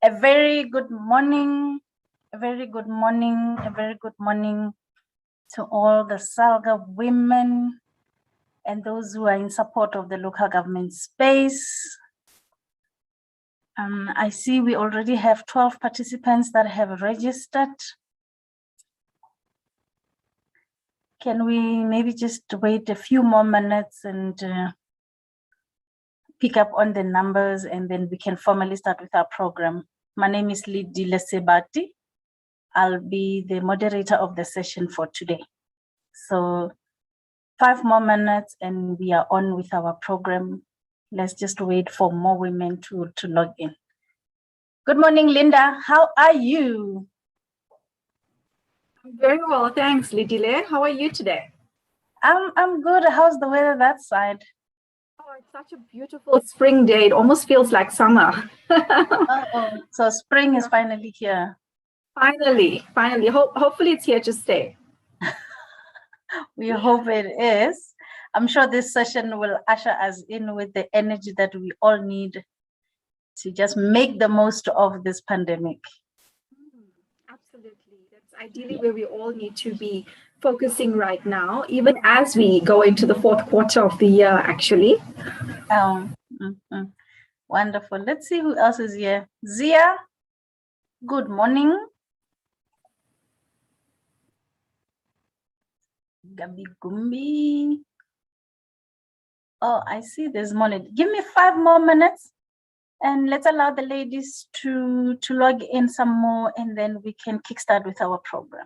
A very good morning, a very good morning, a very good morning to all the SALGA women and those who are in support of the local government space. I see we already have 12 participants that have registered. Can we maybe just wait a few more minutes and pick up on the numbers, and then we can formally start with our program. My name is Lidile Sebati. I'll be the moderator of the session for today. So 5 more minutes and we are on with our program. Let's just wait for more women to log in. Good morning, Linda. How are you? I'm very well, thanks, Lidile. How are you today? I'm good. How's the weather that side? Oh, it's such a beautiful spring day. It almost feels like summer. So spring is finally here. Finally. Hopefully it's here to stay. We hope it is. I'm sure this session will usher us in with the energy that we all need to just make the most of this pandemic. Absolutely. That's ideally where we all need to be focusing right now, even as we go into the fourth quarter of the year, actually. Wonderful. Let's see who else is here. Zia, good morning. Gabi Gumbi. Oh, I see there's money. Give me 5 more minutes and let's allow the ladies to log in some more, and then we can kickstart with our program.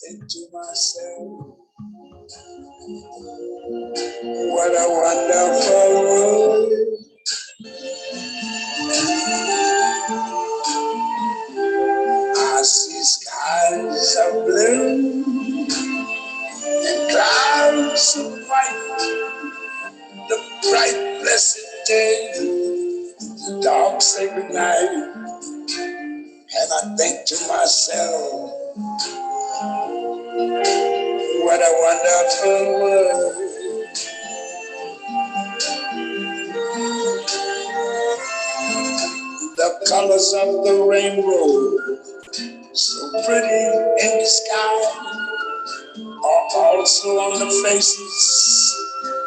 Into myself, what a wonderful world. I see skies of blue and clouds of white, blessed day, the dark sacred night, and I think to myself, what a wonderful world. The colors of the rainbow, so pretty in the sky, are also on the faces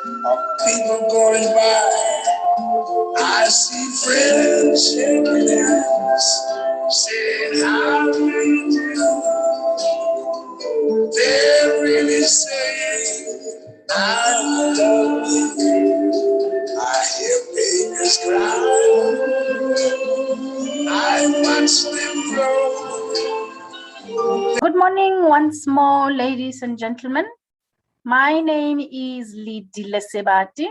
of people going by. I see friends shaking hands, saying, how do you do? They're really saying, I love you. I hear babies cry. I watch them grow. Good morning once more, ladies and gentlemen. My name is Lidile Sebati.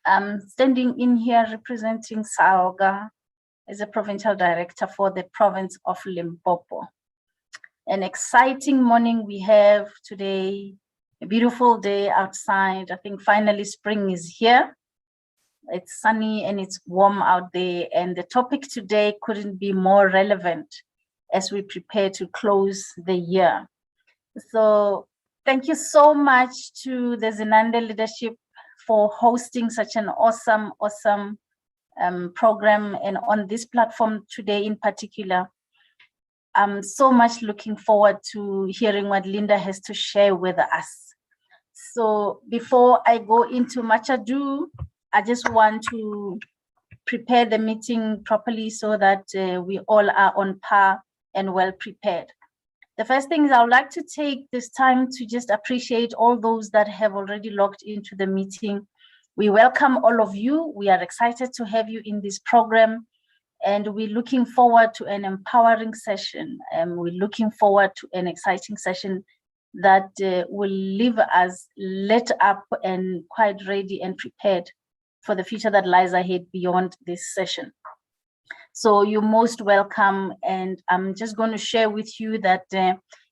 I'm standing in here representing SAOGA as a provincial director for the province of Limpopo. An exciting morning we have today, a beautiful day outside. I think finally spring is here. It's sunny and it's warm out there, and the topic today couldn't be more relevant as we prepare to close the year. So thank you so much to the Zenande leadership for hosting such an awesome program, and on this platform today in particular. I'm so much looking forward to hearing what Linda has to share with us. So before I go into much ado, I just want to prepare the meeting properly so that we all are on par and well prepared. The first thing is I would like to take this time to just appreciate all those that have already logged into the meeting. We welcome all of you. We are excited to have you in this program, and we're looking forward to an empowering session. We're looking forward to an exciting session that will leave us lit up and quite ready and prepared for the future that lies ahead beyond this session. So you're most welcome, and I'm just going to share with you that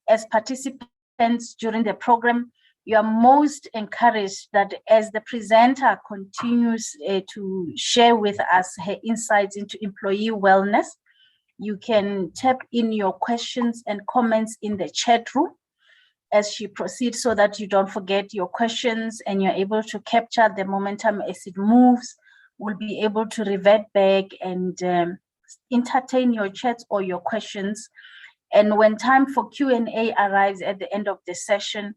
as participants during the program, you are most encouraged that as the presenter continues to share with us her insights into employee wellness, you can tap in your questions and comments in the chat room as she proceeds, so that you don't forget your questions and you're able to capture the momentum as it moves. We'll be able to revert back and entertain your chats or your questions. And when time for Q&A arrives at the end of the session,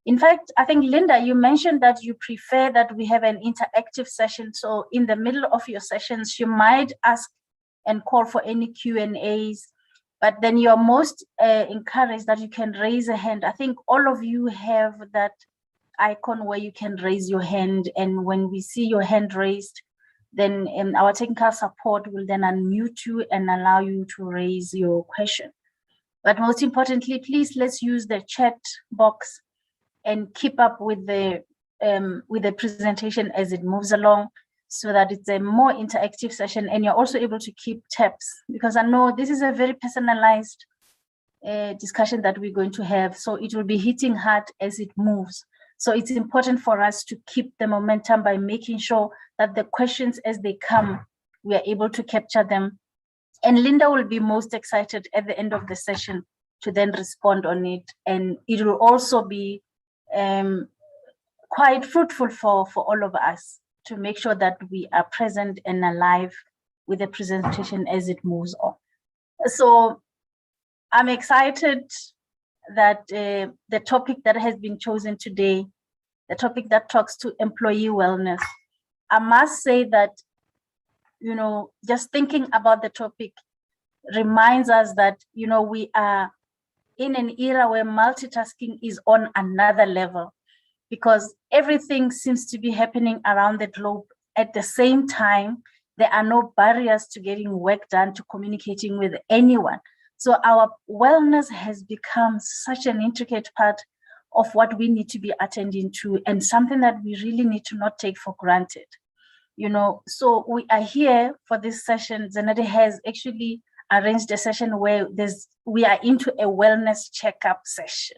in fact, I think, Linda, you mentioned that you prefer that we have an interactive session. So in the middle of your sessions, you might ask and call for any Q&As, but then you're most encouraged that you can raise a hand. I think all of you have that icon where you can raise your hand, and when we see your hand raised, then our technical support will then unmute you and allow you to raise your question. But most importantly, please, let's use the chat box and keep up with the presentation as it moves along, so that it's a more interactive session, and you're also able to keep tabs, because I know this is a very personalized discussion that we're going to have, so it will be hitting hard as it moves. So it's important for us to keep the momentum by making sure that the questions as they come, we are able to capture them. And Linda will be most excited at the end of the session to then respond on it. And it will also be quite fruitful for all of us to make sure that we are present and alive with the presentation as it moves on. So I'm excited that the topic that has been chosen today, the topic that talks to employee wellness, I must say that, you know, just thinking about the topic reminds us that, you know, we are in an era where multitasking is on another level, because everything seems to be happening around the globe at the same time. There are no barriers to getting work done, to communicating with anyone. So our wellness has become such an intricate part of what we need to be attending to, and something that we really need to not take for granted. You know, so we are here for this session. Zenade has actually arranged a session where we are into a wellness checkup session.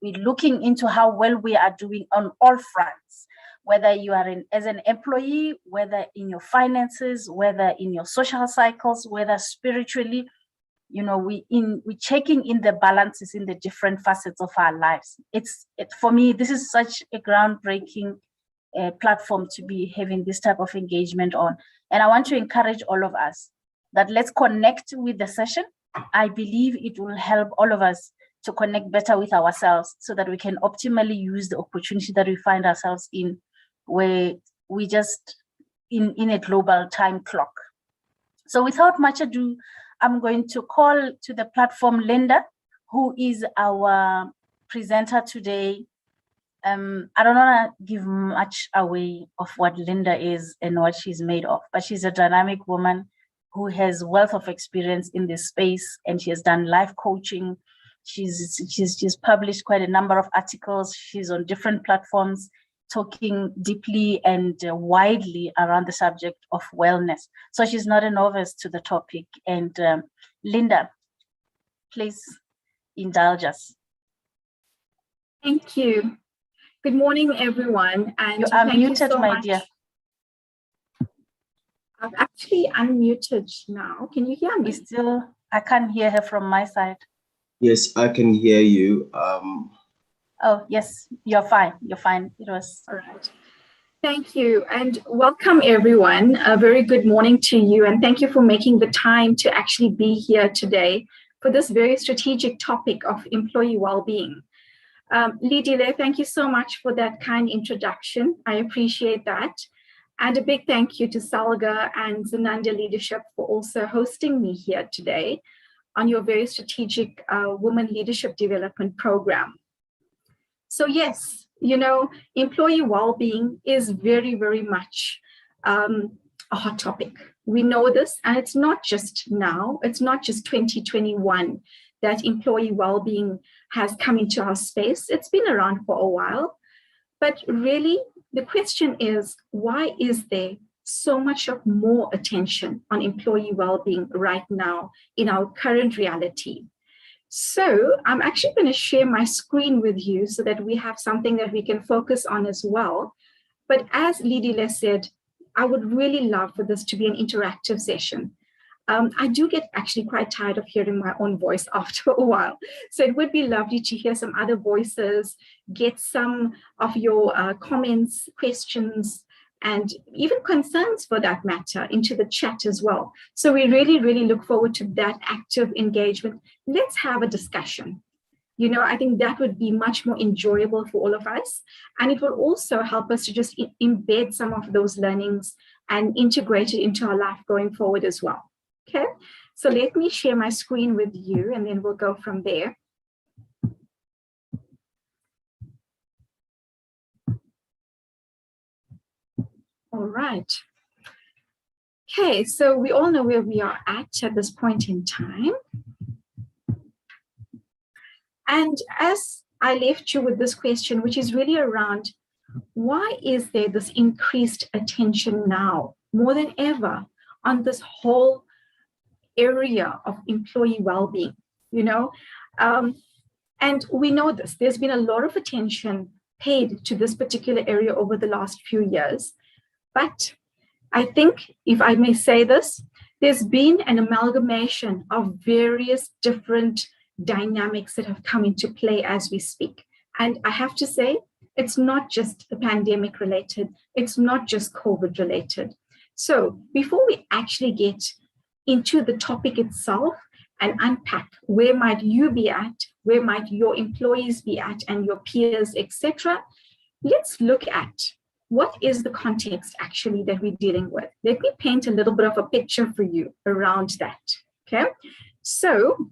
We're looking into how well we are doing on all fronts, whether you are as an employee, whether in your finances, whether in your social cycles, whether spiritually, we checking in the balances in the different facets of our lives. For me, this is such a groundbreaking platform to be having this type of engagement on. And I want to encourage all of us that let's connect with the session. I believe it will help all of us to connect better with ourselves so that we can optimally use the opportunity that we find ourselves in, where we just in a global time clock. So without much ado, I'm going to call to the platform Linda, who is our presenter today. I don't want to give much away of what Linda is and what she's made of, but she's a dynamic woman who has wealth of experience in this space, and she has done life coaching. She's published quite a number of articles. She's on different platforms talking deeply and widely around the subject of wellness. So she's not a novice to the topic. And Linda, please indulge us. Thank you. Good morning, everyone. And You are thank you muted, so my much. dear. I've actually unmuted now. Can you hear me? I can't hear her from my side. Yes, I can hear you. Oh, yes, you're fine. You're fine. It was. All right. Thank you and welcome everyone. A very good morning to you and thank you for making the time to actually be here today for this very strategic topic of employee well-being. Lidile, thank you so much for that kind introduction. I appreciate that. And a big thank you to Salga and Zenanda Leadership for also hosting me here today on your very strategic Women Leadership Development Program. So yes, employee well-being is very, very much a hot topic. We know this, and it's not just now, it's not just 2021 that employee well-being has come into our space. It's been around for a while, but really the question is, why is there so much of more attention on employee well-being right now in our current reality? So I'm actually going to share my screen with you so that we have something that we can focus on as well. But as Lidile said, I would really love for this to be an interactive session. I do get actually quite tired of hearing my own voice after a while. So it would be lovely to hear some other voices, get some of your comments, questions, and even concerns for that matter into the chat as well. So we really, really look forward to that active engagement. Let's have a discussion. I think that would be much more enjoyable for all of us. And it will also help us to just embed some of those learnings and integrate it into our life going forward as well. Okay, so let me share my screen with you and then we'll go from there. All right. Okay, so we all know where we are at this point in time. And as I left you with this question, which is really around, why is there this increased attention now, more than ever, on this whole area of employee well-being, and we know this, there's been a lot of attention paid to this particular area over the last few years. But I think, if I may say this, there's been an amalgamation of various different dynamics that have come into play as we speak. And I have to say, it's not just the pandemic related, it's not just COVID related. So before we actually get into the topic itself and unpack where might you be at, where might your employees be at and your peers, etc., let's look at what is the context actually that we're dealing with. Let me paint a little bit of a picture for you around that, okay? So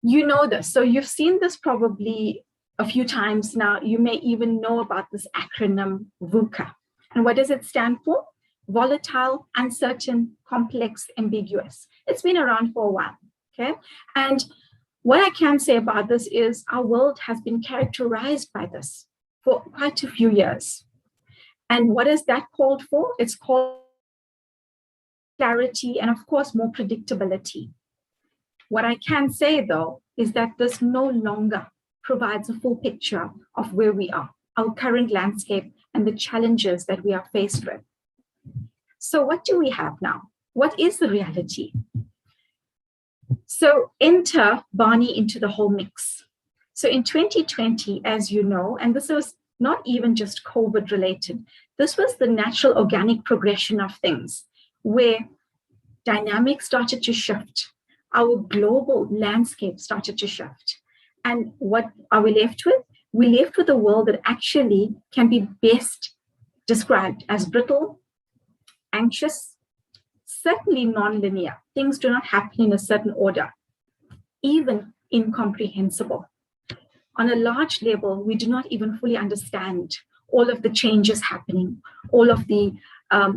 you know this, so you've seen this probably a few times now. You may even know about this acronym VUCA. And what does it stand for? Volatile, uncertain, complex, ambiguous. It's been around for a while, okay? And what I can say about this is our world has been characterized by this for quite a few years. And what is that called for? It's called clarity and of course more predictability. What I can say though is that this no longer provides a full picture of where we are, our current landscape and the challenges that we are faced with. So what do we have now? What is the reality? So enter Barney into the whole mix. So in 2020, as you know, and this was not even just COVID related, this was the natural organic progression of things where dynamics started to shift. Our global landscape started to shift. And what are we left with? We're left with a world that actually can be best described as brittle, anxious, certainly non-linear. Things do not happen in a certain order, even incomprehensible. On a large level, we do not even fully understand all of the changes happening, all of the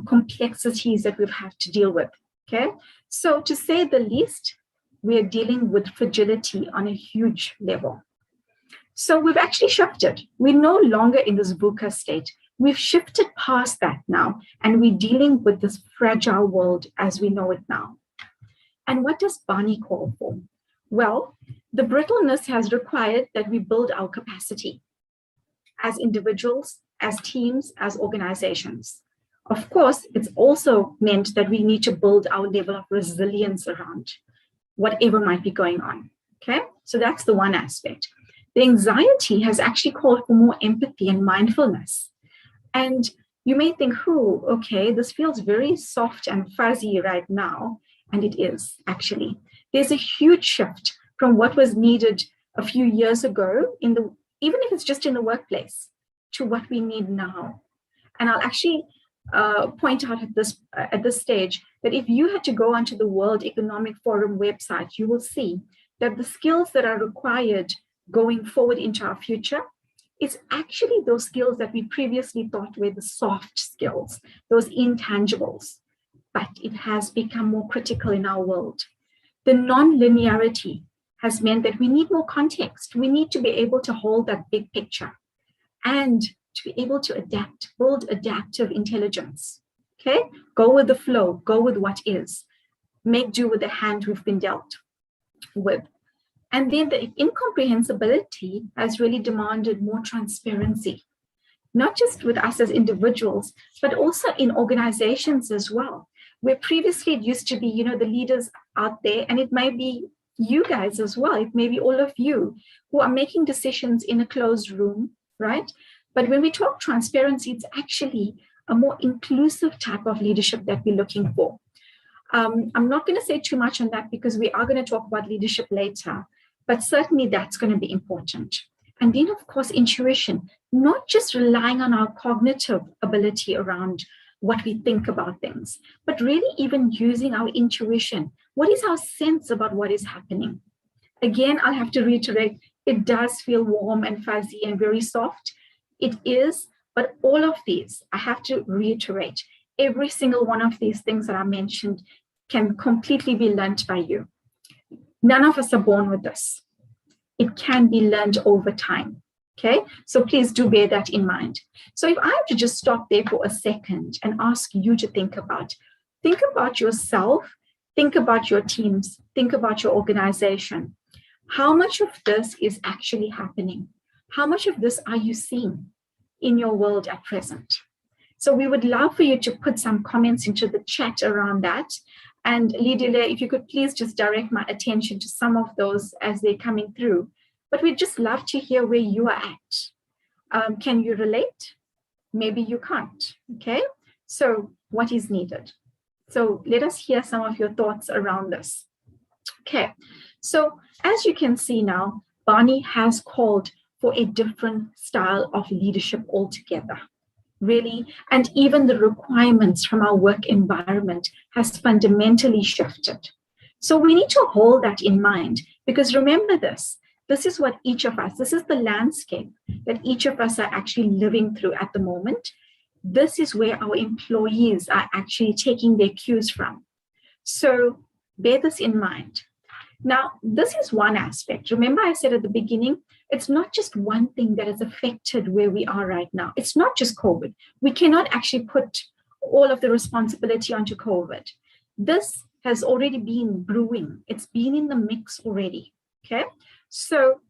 complexities that we've had to deal with, okay? So to say the least, we are dealing with fragility on a huge level. So we've actually shifted. We're no longer in this VUCA state. We've shifted past that now, and we're dealing with this fragile world as we know it now. And what does Barney call for? Well, the brittleness has required that we build our capacity as individuals, as teams, as organizations. Of course, it's also meant that we need to build our level of resilience around whatever might be going on, okay? So that's the one aspect. The anxiety has actually called for more empathy and mindfulness. And you may think, okay, this feels very soft and fuzzy right now, and it is actually. There's a huge shift from what was needed a few years ago, even if it's just in the workplace, to what we need now. And I'll actually point out at this stage that if you had to go onto the World Economic Forum website, you will see that the skills that are required going forward into our future is actually those skills that we previously thought were the soft skills, those intangibles, but it has become more critical in our world. The non-linearity has meant that we need more context. We need to be able to hold that big picture and to be able to adapt, build adaptive intelligence, okay? Go with the flow, go with what is, make do with the hand we've been dealt with. And then the incomprehensibility has really demanded more transparency, not just with us as individuals, but also in organizations as well, where previously it used to be, the leaders out there, and it may be you guys as well, it may be all of you who are making decisions in a closed room, right? But when we talk transparency, it's actually a more inclusive type of leadership that we're looking for. I'm not going to say too much on that because we are going to talk about leadership later, but certainly that's going to be important. And then, of course, intuition, not just relying on our cognitive ability around what we think about things, but really even using our intuition. What is our sense about what is happening? Again, I'll have to reiterate, it does feel warm and fuzzy and very soft. It is, but all of these, I have to reiterate, every single one of these things that I mentioned can completely be learned by you. None of us are born with this. It can be learned over time, okay? So please do bear that in mind. So if I have to just stop there for a second and ask you to think about yourself, think about your teams, think about your organization. How much of this is actually happening? How much of this are you seeing in your world at present? So we would love for you to put some comments into the chat around that. And Lidile, if you could please just direct my attention to some of those as they're coming through. But we'd just love to hear where you are at. Can you relate? Maybe you can't, okay? So what is needed? So let us hear some of your thoughts around this. Okay, so as you can see now, Barney has called for a different style of leadership altogether. Really, and even the requirements from our work environment has fundamentally shifted. So we need to hold that in mind, because remember this is what each of us, this is the landscape that each of us are actually living through at the moment. This is where our employees are actually taking their cues from. So bear this in mind. Now, this is one aspect. Remember I said at the beginning, it's not just one thing that has affected where we are right now. It's not just COVID. We cannot actually put all of the responsibility onto COVID. This has already been brewing. It's been in the mix already, okay? So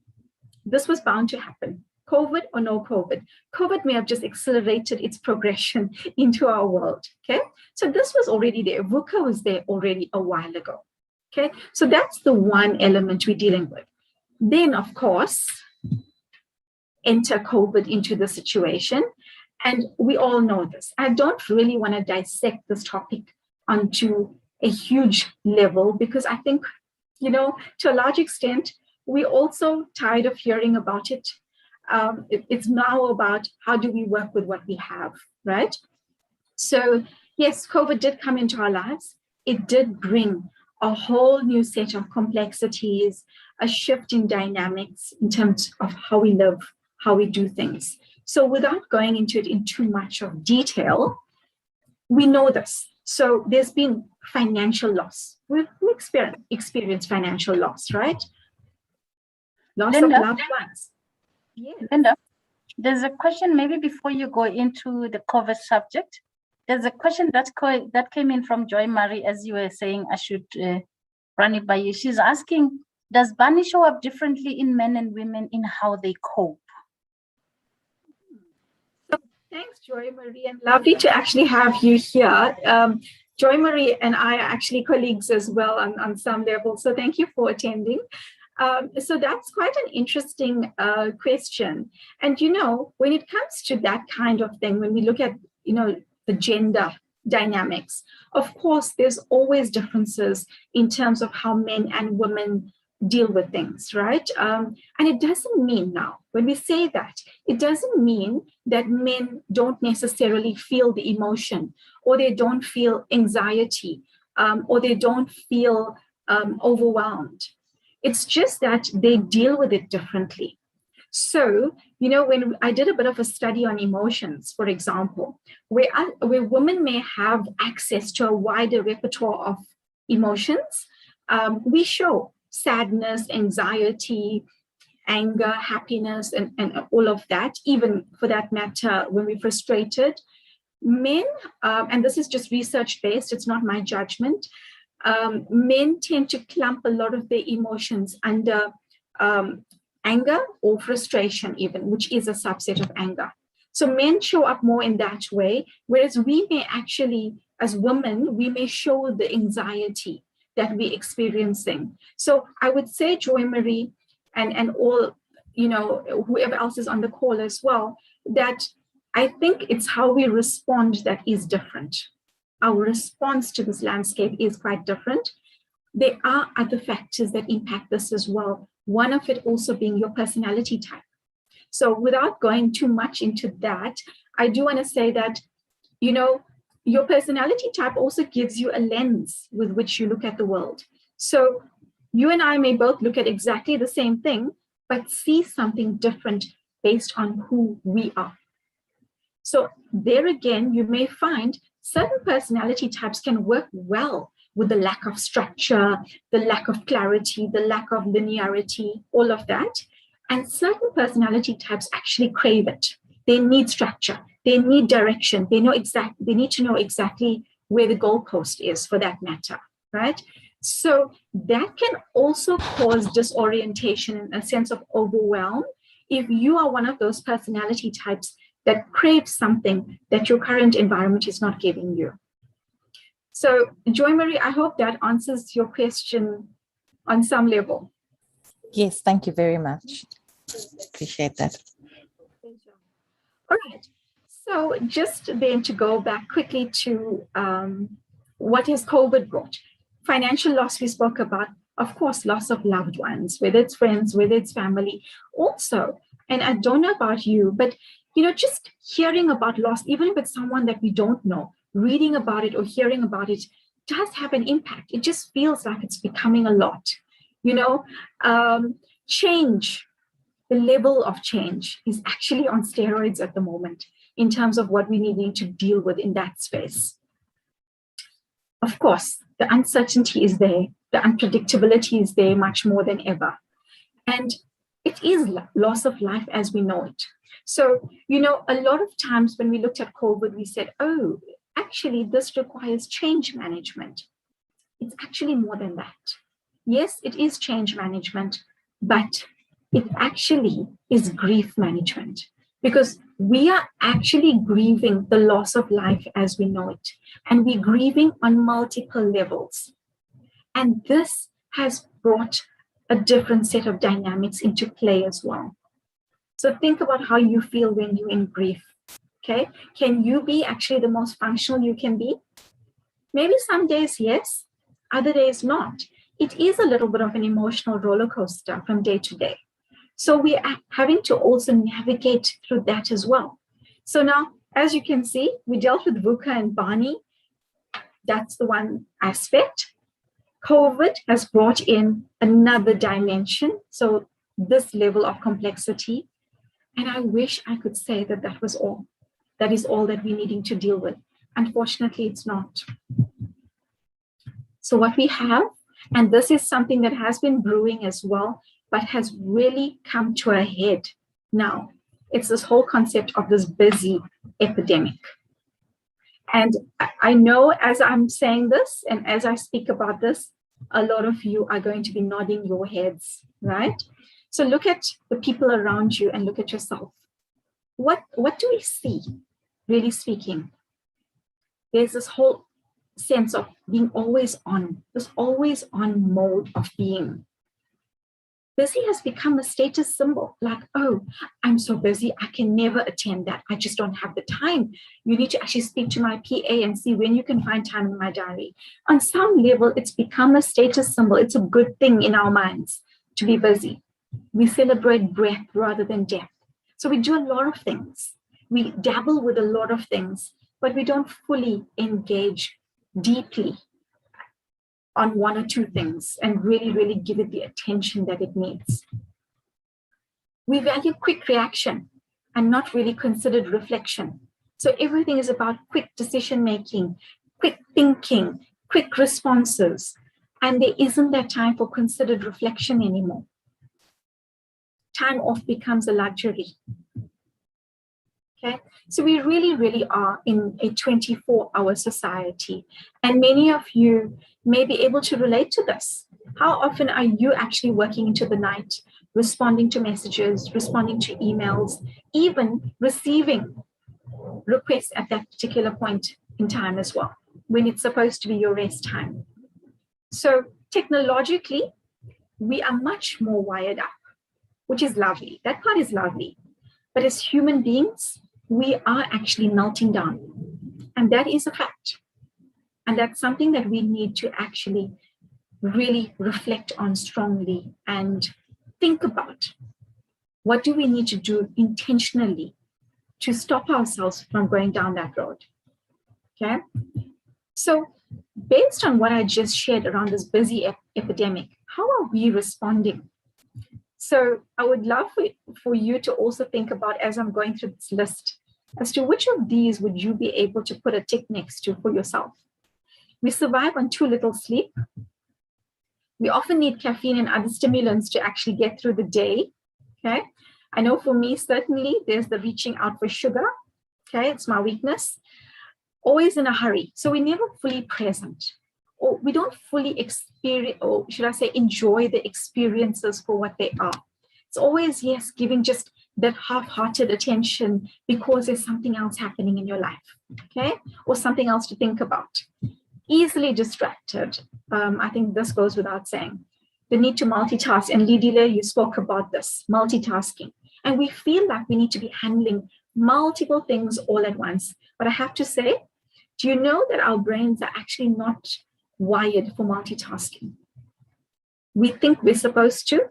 this was bound to happen. COVID or no COVID. COVID may have just accelerated its progression into our world, okay? So this was already there. VUCA was there already a while ago, okay? So that's the one element we're dealing with. Then, of course, enter COVID into the situation. And we all know this. I don't really want to dissect this topic onto a huge level because I think, you know, to a large extent, we're also tired of hearing about it. It's now about how do we work with what we have, right? So yes, COVID did come into our lives. It did bring a whole new set of complexities, a shift in dynamics in terms of how we live, how we do things. So without going into it in too much of detail, we know this. So there's been financial loss. We've experienced financial loss, right? Loss Linda? of loved ones. Yes. Linda, there's a question maybe before you go into the COVID subject. There's a question that came in from Joy Marie as you were saying, I should run it by you. She's asking, does Bunny show up differently in men and women in how they cope? So thanks, Joy Marie, and lovely to actually have you here. Joy Marie and I are actually colleagues as well on some level, so thank you for attending. So that's quite an interesting question. And, you know, when it comes to that kind of thing, when we look at, you know, the gender dynamics, of course, there's always differences in terms of how men and women deal with things, right? And it doesn't mean now, when we say that, it doesn't mean that men don't necessarily feel the emotion, or they don't feel anxiety, or they don't feel overwhelmed. It's just that they deal with it differently. So, you know, when I did a bit of a study on emotions, for example, where women may have access to a wider repertoire of emotions, we show sadness, anxiety, anger, happiness, and all of that, even for that matter, when we're frustrated. Men, and this is just research-based, it's not my judgment, men tend to clump a lot of their emotions under anger or frustration even, which is a subset of anger. So men show up more in that way, whereas we may actually, as women, we may show the anxiety that we're experiencing. So I would say, Joy Marie, and all, you know, whoever else is on the call as well, that I think it's how we respond that is different. Our response to this landscape is quite different. There are other factors that impact this as well. One of it also being your personality type. So without going too much into that, I do want to say that, you know, your personality type also gives you a lens with which you look at the world. So you and I may both look at exactly the same thing, but see something different based on who we are. So there again, you may find certain personality types can work well with the lack of structure, the lack of clarity, the lack of linearity, all of that. And certain personality types actually crave it. They need structure, they need direction, they need to know exactly where the goalpost is for that matter, right? So that can also cause disorientation and a sense of overwhelm if you are one of those personality types that craves something that your current environment is not giving you. So, Joy Marie, I hope that answers your question on some level. Yes, thank you very much. Appreciate that. All right. So just then to go back quickly to what has COVID brought? Financial loss we spoke about, of course, loss of loved ones, whether it's friends, whether it's family. Also, and I don't know about you, but you know, just hearing about loss, even if it's someone that we don't know, reading about it or hearing about it does have an impact. It just feels like it's becoming a lot. You know, change, the level of change is actually on steroids at the moment in terms of what we need to deal with in that space. Of course, the uncertainty is there, the unpredictability is there much more than ever. And it is loss of life as we know it. So, you know, a lot of times when we looked at COVID, we said, oh, actually, this requires change management. It's actually more than that. Yes, it is change management, but It actually is grief management, because we are actually grieving the loss of life as we know it. And we're grieving on multiple levels. And this has brought a different set of dynamics into play as well. So think about how you feel when you're in grief. Okay, can you be actually the most functional you can be? Maybe some days, yes, other days not. It is a little bit of an emotional roller coaster from day to day. So we are having to also navigate through that as well. So now, as you can see, we dealt with VUCA and Barney. That's the one aspect. COVID has brought in another dimension. So this level of complexity. And I wish I could say that that was all. That is all that we're needing to deal with. Unfortunately, it's not. So what we have, and this is something that has been brewing as well, but has really come to a head now. It's this whole concept of this busy epidemic. And I know as I'm saying this, and as I speak about this, a lot of you are going to be nodding your heads, right? So look at the people around you and look at yourself. What do we see, really speaking? There's this whole sense of being always on, this always on mode of being. Busy has become a status symbol, like, oh, I'm so busy, I can never attend that. I just don't have the time. You need to actually speak to my PA and see when you can find time in my diary. On some level, it's become a status symbol. It's a good thing in our minds to be busy. We celebrate breadth rather than depth. So we do a lot of things. We dabble with a lot of things, but we don't fully engage deeply on one or two things and really, really give it the attention that it needs. We value quick reaction and not really considered reflection. So everything is about quick decision-making, quick thinking, quick responses, and there isn't that time for considered reflection anymore. Time off becomes a luxury. Okay, so we really, really are in a 24-hour society, and many of you may be able to relate to this. How often are you actually working into the night, responding to messages, responding to emails, even receiving requests at that particular point in time as well, when it's supposed to be your rest time? So technologically, we are much more wired up, which is lovely. That part is lovely. But as human beings, we are actually melting down. And that is a fact. And that's something that we need to actually really reflect on strongly and think about. What do we need to do intentionally to stop ourselves from going down that road? Okay. So based on what I just shared around this busy epidemic, how are we responding? So I would love for you to also think about, as I'm going through this list, as to which of these would you be able to put a tick next to for yourself. We survive on too little sleep. We often need caffeine and other stimulants to actually get through the day. Okay. I know for me, certainly there's the reaching out for sugar. Okay. It's my weakness. Always in a hurry. So we're never fully present, or we don't fully experience, or should I say, enjoy the experiences for what they are. It's always, yes, giving just that half-hearted attention because there's something else happening in your life, okay? Or something else to think about. Easily distracted. I think this goes without saying. The need to multitask, and Lidile, you spoke about this, multitasking. And we feel like we need to be handling multiple things all at once. But I have to say, do you know that our brains are actually not wired for multitasking? We think we're supposed to,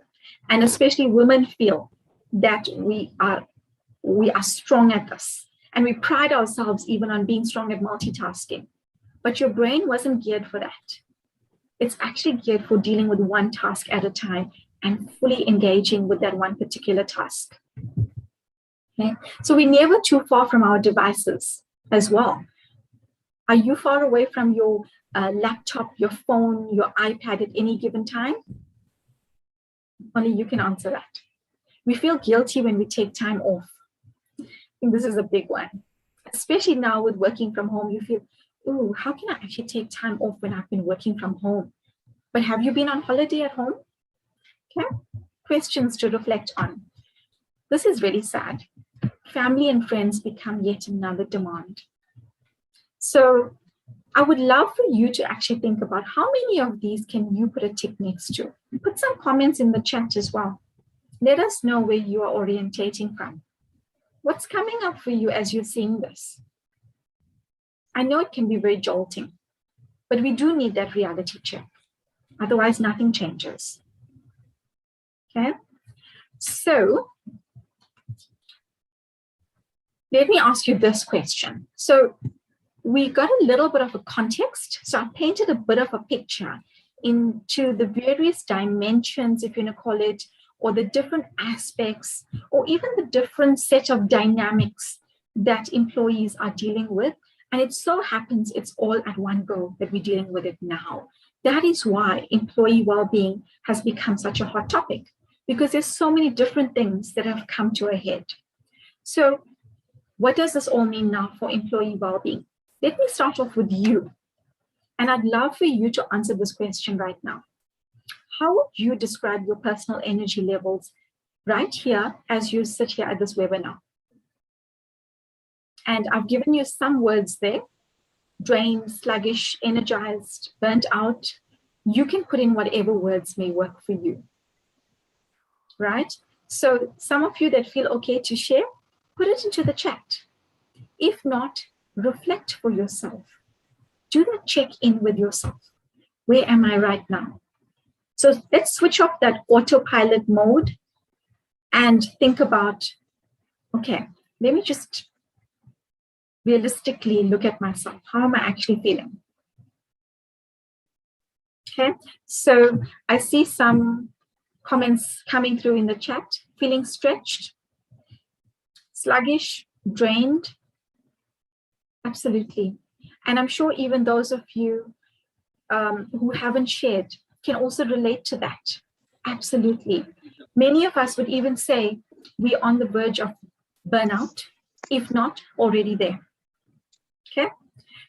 and especially women feel that we are strong at this. And we pride ourselves even on being strong at multitasking. But your brain wasn't geared for that. It's actually geared for dealing with one task at a time and fully engaging with that one particular task. Okay? So we're never too far from our devices as well. Are you far away from your laptop, your phone, your iPad at any given time? Only you can answer that. We feel guilty when we take time off. I think this is a big one. Especially now with working from home, you feel, ooh, how can I actually take time off when I've been working from home? But have you been on holiday at home? Okay. questions to reflect on. This is really sad. Family and friends become yet another demand. So I would love for you to actually think about how many of these can you put a tick next to. Put some comments in the chat as well. Let us know where you are orientating from. What's coming up for you as you're seeing this? I know it can be very jolting, but we do need that reality check. Otherwise, nothing changes. Okay, so let me ask you this question. So we got a little bit of a context. So I painted a bit of a picture into the various dimensions, if you want to call it, or the different aspects, or even the different set of dynamics that employees are dealing with. And it so happens it's all at one go that we're dealing with it now. That is why employee well-being has become such a hot topic, because there's so many different things that have come to a head. So what does this all mean now for employee well-being? Let me start off with you. And I'd love for you to answer this question right now. How would you describe your personal energy levels right here as you sit here at this webinar? And I've given you some words there: drained, sluggish, energized, burnt out. You can put in whatever words may work for you, right? So some of you that feel okay to share, put it into the chat. If not, reflect for yourself. Do that check-in with yourself. Where am I right now? So let's switch off that autopilot mode and think about, okay, let me just realistically look at myself. How am I actually feeling? Okay, so I see some comments coming through in the chat. Feeling stretched, sluggish, drained. Absolutely. And I'm sure even those of you who haven't shared can also relate to that. Absolutely. Many of us would even say we're on the verge of burnout, if not already there. Okay.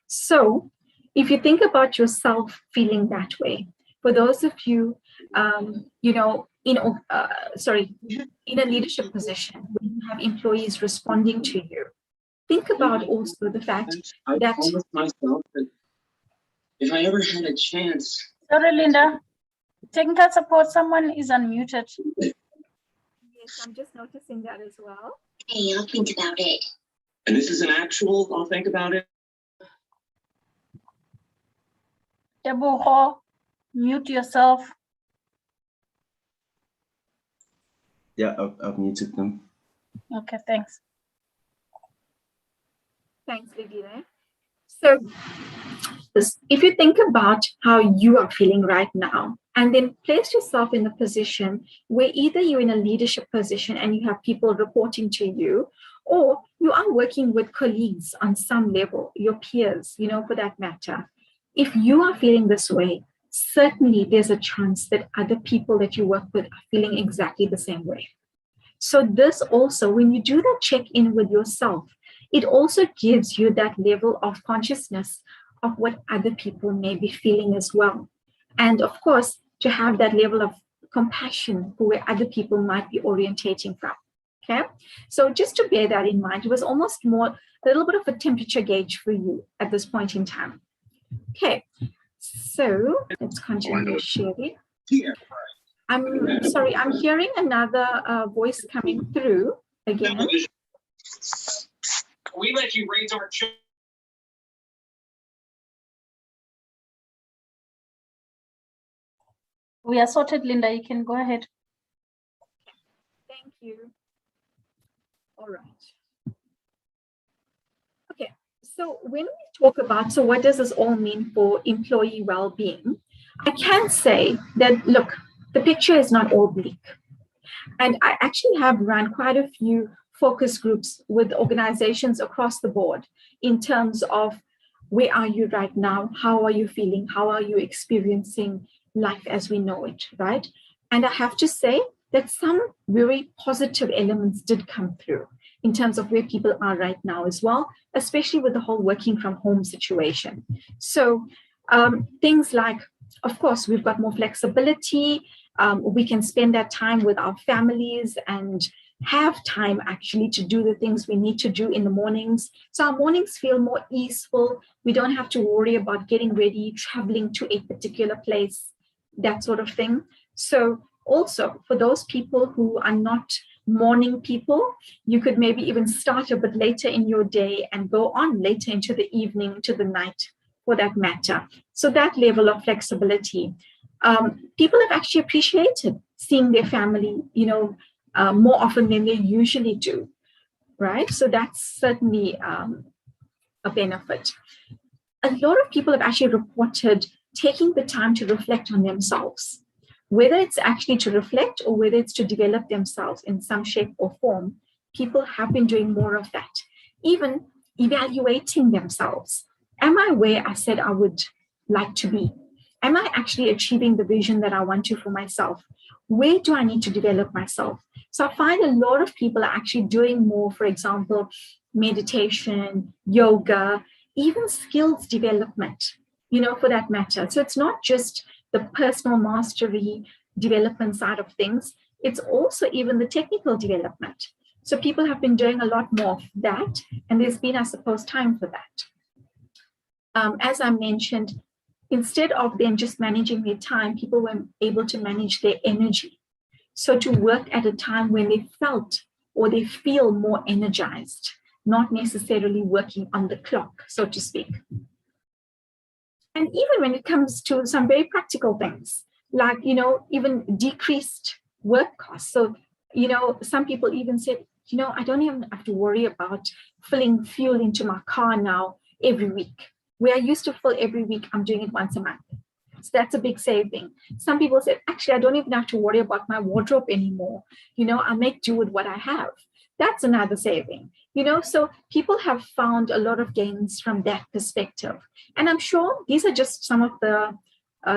So if you think about yourself feeling that way, for those of you, in a leadership position, when you have employees responding to you, think about also the fact I that promised myself that if I ever had a chance. Sorry, Linda. Technical support, someone is unmuted. Yes, I'm just noticing that as well. Hey, I'll think about it. And this is an actual, I'll think about it. Debuho, mute yourself. Yeah, I've muted them. Okay, thanks. Thanks, Lidile. So if you think about how you are feeling right now, and then place yourself in a position where either you're in a leadership position and you have people reporting to you, or you are working with colleagues on some level, your peers, for that matter. If you are feeling this way, certainly there's a chance that other people that you work with are feeling exactly the same way. So this also, when you do that check-in with yourself, it also gives you that level of consciousness of what other people may be feeling as well. And of course, to have that level of compassion for where other people might be orientating from. Okay, so just to bear that in mind, it was almost a little bit of a temperature gauge for you at this point in time. Okay, so let's continue sharing. I'm sorry, I'm hearing another voice coming through again. We let you raise our children. We are sorted, Linda. You can go ahead. Thank you. All right. Okay, so when we talk about, so what does this all mean for employee well-being? I can say that, look, the picture is not all bleak. And I actually have run quite a few focus groups with organizations across the board in terms of where are you right now? How are you feeling? How are you experiencing life as we know it, right? And I have to say that some very positive elements did come through in terms of where people are right now as well, especially with the whole working from home situation. So things like, of course, we've got more flexibility We can spend that time with our families and have time actually to do the things we need to do in the mornings. So our mornings feel more easeful. We don't have to worry about getting ready, traveling to a particular place, that sort of thing. So also for those people who are not morning people, you could maybe even start a bit later in your day and go on later into the evening, to the night for that matter. So that level of flexibility. People have actually appreciated seeing their family, more often than they usually do, right? So that's certainly a benefit. A lot of people have actually reported taking the time to reflect on themselves, whether it's actually to reflect or whether it's to develop themselves in some shape or form. People have been doing more of that, even evaluating themselves. Am I where I said I would like to be? Am I actually achieving the vision that I want to for myself? Where do I need to develop myself? So I find a lot of people are actually doing more, for example, meditation, yoga, even skills development, for that matter. So it's not just the personal mastery development side of things, it's also even the technical development. So people have been doing a lot more of that, and there's been, I suppose, time for that. As I mentioned, instead of them just managing their time, people were able to manage their energy. So to work at a time when they felt or they feel more energized, not necessarily working on the clock, so to speak. And even when it comes to some very practical things, like, even decreased work costs. So, some people even said, I don't even have to worry about filling fuel into my car now every week. Where I used to fill every week, I'm doing it once a month. So that's a big saving. Some people said, actually, I don't even have to worry about my wardrobe anymore. I make do with what I have. That's another saving. So people have found a lot of gains from that perspective. And I'm sure these are just some of the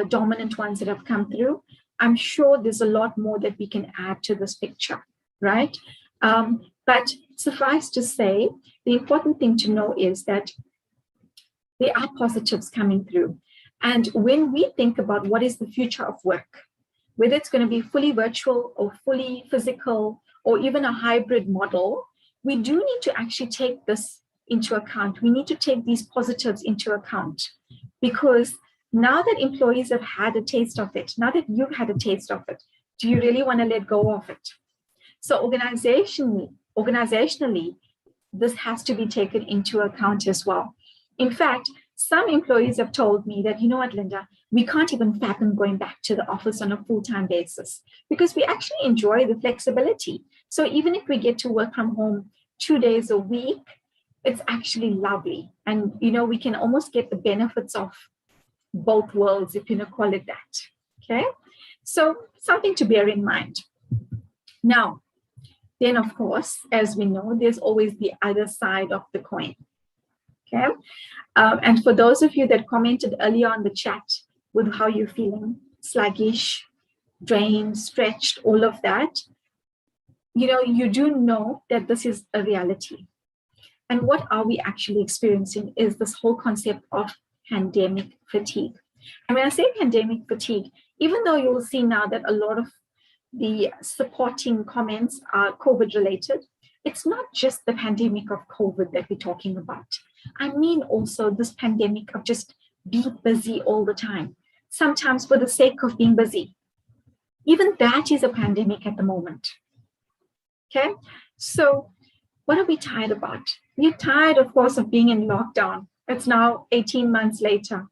dominant ones that have come through. I'm sure there's a lot more that we can add to this picture, right? But suffice to say, the important thing to know is that there are positives coming through. And when we think about what is the future of work, whether it's going to be fully virtual or fully physical or even a hybrid model, we do need to actually take this into account. We need to take these positives into account, because now that employees have had a taste of it, now that you've had a taste of it, do you really want to let go of it? So organizationally, this has to be taken into account as well. In fact, some employees have told me that, you know what, Linda, we can't even fathom going back to the office on a full-time basis because we actually enjoy the flexibility. So even if we get to work from home 2 days a week, it's actually lovely. And, we can almost get the benefits of both worlds, if you call it that. Okay, so something to bear in mind. Now, then, of course, as we know, there's always the other side of the coin. Okay, and for those of you that commented earlier on the chat with how you're feeling, sluggish, drained, stretched, all of that, you do know that this is a reality. And what are we actually experiencing is this whole concept of pandemic fatigue. And when I say pandemic fatigue, even though you will see now that a lot of the supporting comments are COVID related, it's not just the pandemic of COVID that we're talking about. I mean also this pandemic of just being busy all the time, sometimes for the sake of being busy. Even that is a pandemic at the moment. Okay, so what are we tired about? We're tired, of course, of being in lockdown. It's now 18 months later.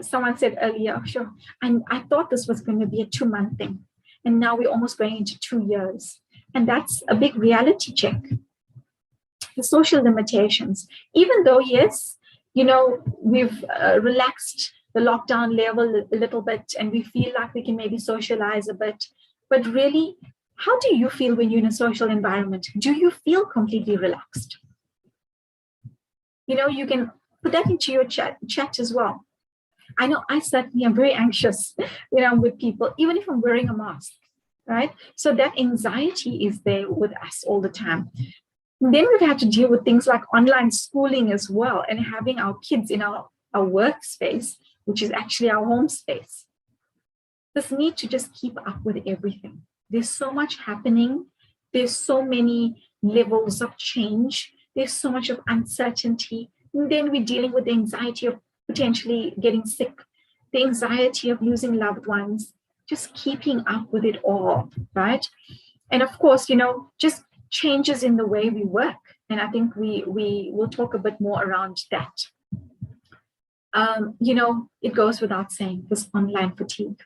Someone said earlier, sure, and I thought this was going to be a 2-month thing. And now we're almost going into 2 years. And that's a big reality check. The social limitations, even though, yes, we've relaxed the lockdown level a little bit and we feel like we can maybe socialize a bit, but really, how do you feel when you're in a social environment? Do you feel completely relaxed? You can put that into your chat as well. I know I certainly am very anxious when I'm with people, even if I'm wearing a mask, right? So that anxiety is there with us all the time. Then we've had to deal with things like online schooling as well, and having our kids in our workspace, which is actually our home space. this need to just keep up with everything. There's so much happening. There's so many levels of change. There's so much of uncertainty. And then we're dealing with the anxiety of potentially getting sick, the anxiety of losing loved ones, just keeping up with it all, right? And of course, just changes in the way we work. And I think we will talk a bit more around that. It goes without saying, this online fatigue.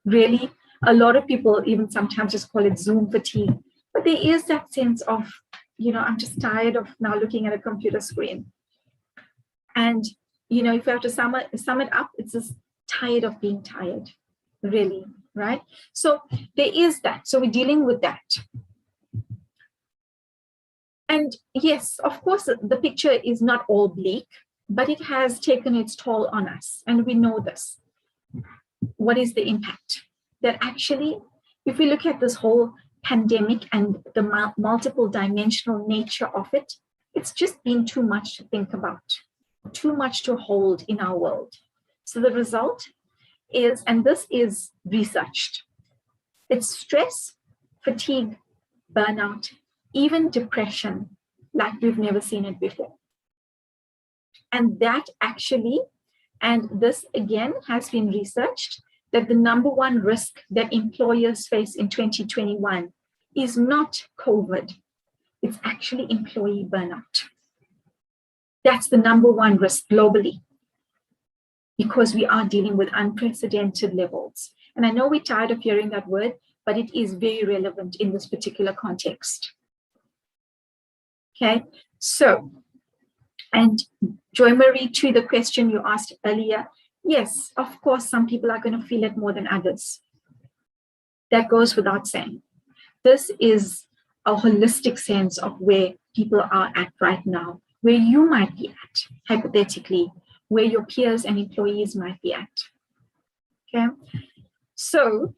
Really, a lot of people even sometimes just call it Zoom fatigue. But there is that sense of, I'm just tired of now looking at a computer screen. And, if you have to sum it up, it's just tired of being tired, really, right? So there is that. So we're dealing with that. And yes, of course, the picture is not all bleak, but it has taken its toll on us. And we know this. What is the impact? That actually, if we look at this whole pandemic and the multiple dimensional nature of it, it's just been too much to think about, too much to hold in our world. So the result is, and this is researched, it's stress, fatigue, burnout, even depression, like we've never seen it before. And that actually, and this again has been researched, that the number one risk that employers face in 2021 is not COVID, it's actually employee burnout. That's the number one risk globally, because we are dealing with unprecedented levels. And I know we're tired of hearing that word, but it is very relevant in this particular context. Okay, so, and Joy Marie, to the question you asked earlier, yes, of course, some people are going to feel it more than others. That goes without saying. This is a holistic sense of where people are at right now, where you might be at, hypothetically, where your peers and employees might be at. Okay, so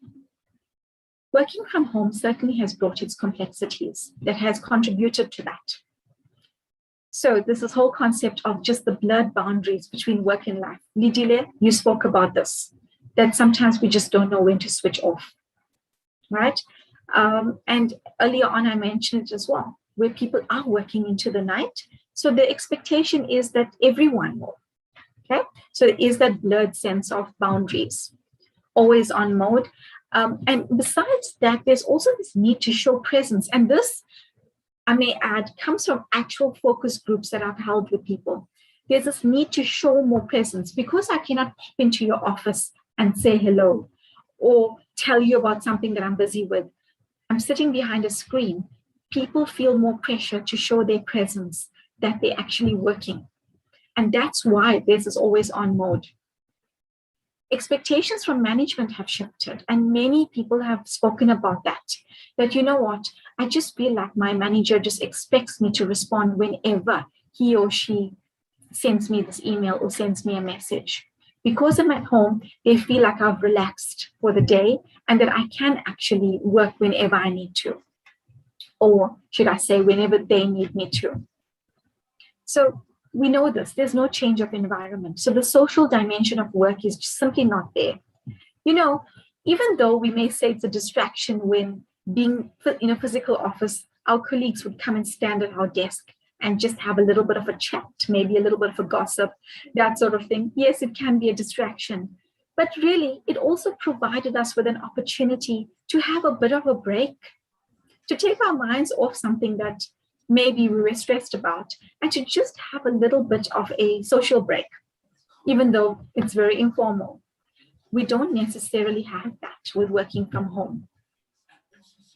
working from home certainly has brought its complexities that has contributed to that. So this whole concept of just the blurred boundaries between work and life. Lidile, you spoke about this, that sometimes we just don't know when to switch off, right? And earlier on, I mentioned it as well, where people are working into the night. So the expectation is that everyone will, okay? So there is that blurred sense of boundaries, always on mode. And besides that, there's also this need to show presence. And this, I may add, comes from actual focus groups that I've held with people. There's this need to show more presence, because I cannot pop into your office and say hello or tell you about something that I'm busy with. I'm sitting behind a screen. People feel more pressure to show their presence, that they're actually working. And that's why this is always on mode. Expectations from management have shifted, and many people have spoken about that you know what, I just feel like my manager just expects me to respond whenever he or she sends me this email or sends me a message. Because I'm at home, they feel like I've relaxed for the day and that I can actually work whenever I need to, or should I say whenever they need me to. So we know this, there's no change of environment. So the social dimension of work is simply not there. Even though we may say it's a distraction when being in a physical office, our colleagues would come and stand at our desk and just have a little bit of a chat, maybe a little bit of a gossip, that sort of thing. Yes, it can be a distraction, but really it also provided us with an opportunity to have a bit of a break, to take our minds off something that maybe we were stressed about, and to just have a little bit of a social break, even though it's very informal. We don't necessarily have that with working from home.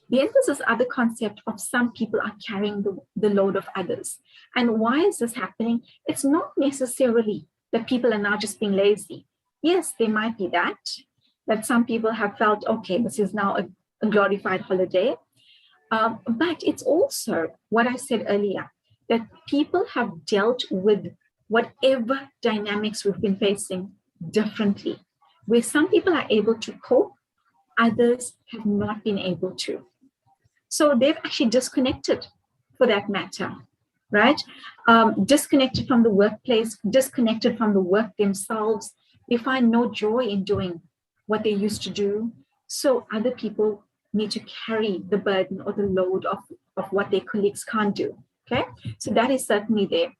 Then there's this other concept of some people are carrying the load of others. And why is this happening? It's not necessarily that people are now just being lazy. Yes, there might be that some people have felt, okay, this is now a glorified holiday. But it's also what I said earlier, that people have dealt with whatever dynamics we've been facing differently, where some people are able to cope, others have not been able to. So they've actually disconnected, for that matter, right? Disconnected from the workplace, disconnected from the work themselves. They find no joy in doing what they used to do. So other people need to carry the burden or the load of what their colleagues can't do. Okay, so that is certainly there.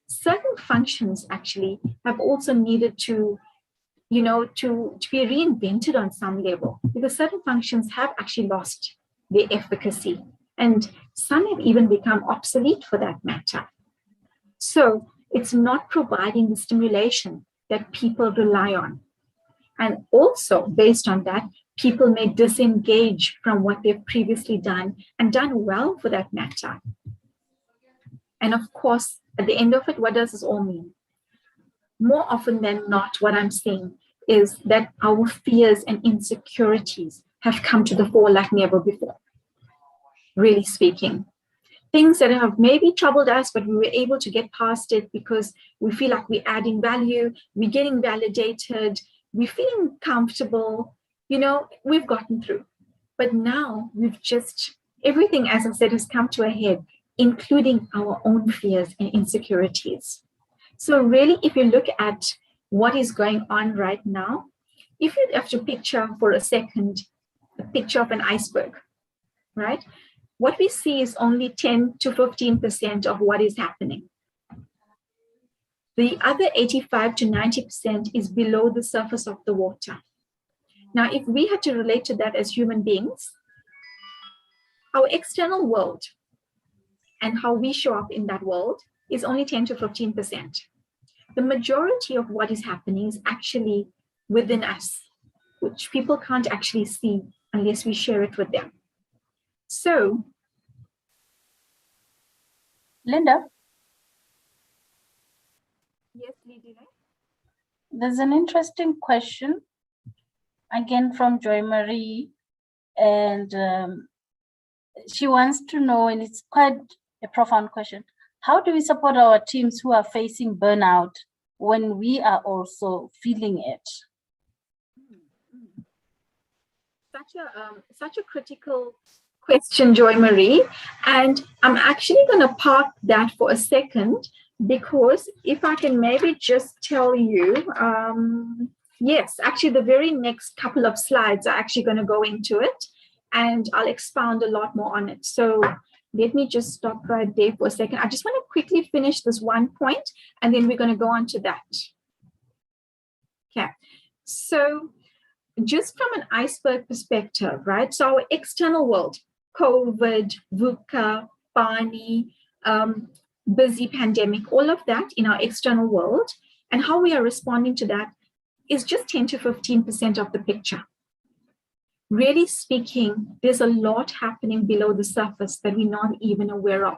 Certain functions actually have also needed to, to be reinvented on some level, because certain functions have actually lost their efficacy, and some have even become obsolete for that matter. So it's not providing the stimulation that people rely on. And also based on that, people may disengage from what they've previously done, and done well for that matter. And of course, at the end of it, what does this all mean? More often than not, what I'm saying is that our fears and insecurities have come to the fore like never before. Really speaking, things that have maybe troubled us, but we were able to get past it because we feel like we're adding value, we're getting validated, we're feeling comfortable, we've gotten through. But now everything, as I said, has come to a head, including our own fears and insecurities. So really, if you look at what is going on right now, if you have to picture for a second, a picture of an iceberg, right? What we see is only 10 to 15% of what is happening. The other 85 to 90% is below the surface of the water. Now, if we had to relate to that as human beings, our external world and how we show up in that world is only 10 to 15%. The majority of what is happening is actually within us, which people can't actually see unless we share it with them. So, Linda, yes, Lydia. there's an interesting question, again from Joy Marie, and she wants to know, and it's quite a profound question, how do we support our teams who are facing burnout when we are also feeling it? Such a critical question, Joy Marie, and I'm actually going to park that for a second, because if I can maybe just tell you, yes, actually the very next couple of slides are actually going to go into it, and I'll expound a lot more on it. So let me just stop right there for a second. I just want to quickly finish this one point, and then we're going to go on to that. Okay, so just from an iceberg perspective, right? So our external world, COVID, VUCA, Barney, busy pandemic, all of that in our external world, and how we are responding to that is just 10 to 15% of the picture. Really speaking, there's a lot happening below the surface that we're not even aware of.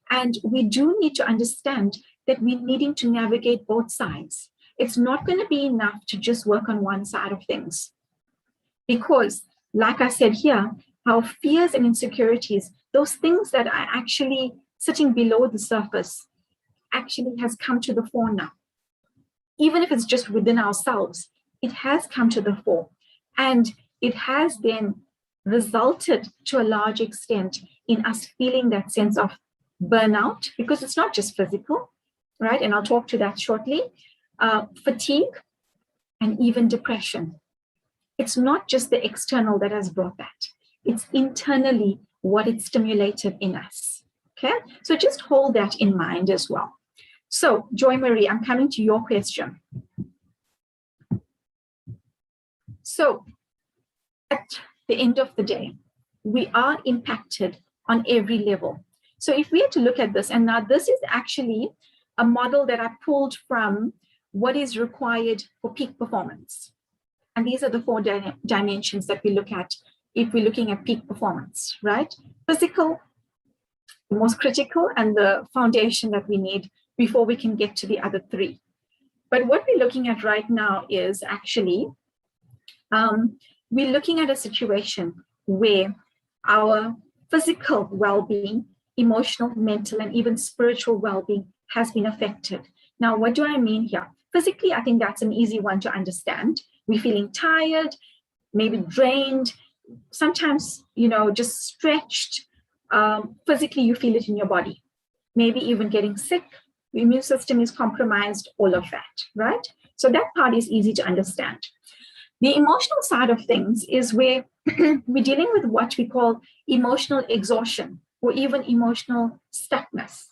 And we do need to understand that we're needing to navigate both sides. It's not going to be enough to just work on one side of things. Because, like I said here, our fears and insecurities, those things that are actually sitting below the surface, actually has come to the fore now. Even if it's just within ourselves, it has come to the fore. And it has then resulted to a large extent in us feeling that sense of burnout, because it's not just physical, right? And I'll talk to that shortly. Fatigue, and even depression. It's not just the external that has brought that. It's internally what it stimulated in us. Okay, so just hold that in mind as well. So, Joy Marie, I'm coming to your question. So, at the end of the day, we are impacted on every level. So if we had to look at this, and now this is actually a model that I pulled from what is required for peak performance. And these are the four dimensions that we look at if we're looking at peak performance, right? Physical, the most critical, and the foundation that we need before we can get to the other three. But what we're looking at right now is actually, we're looking at a situation where our physical well-being, emotional, mental, and even spiritual well-being has been affected. Now, what do I mean here? Physically, I think that's an easy one to understand. We're feeling tired, maybe drained, sometimes, just stretched. Physically, you feel it in your body. Maybe even getting sick, the immune system is compromised, all of that, right? So that part is easy to understand. The emotional side of things is where we're dealing with what we call emotional exhaustion or even emotional stuckness.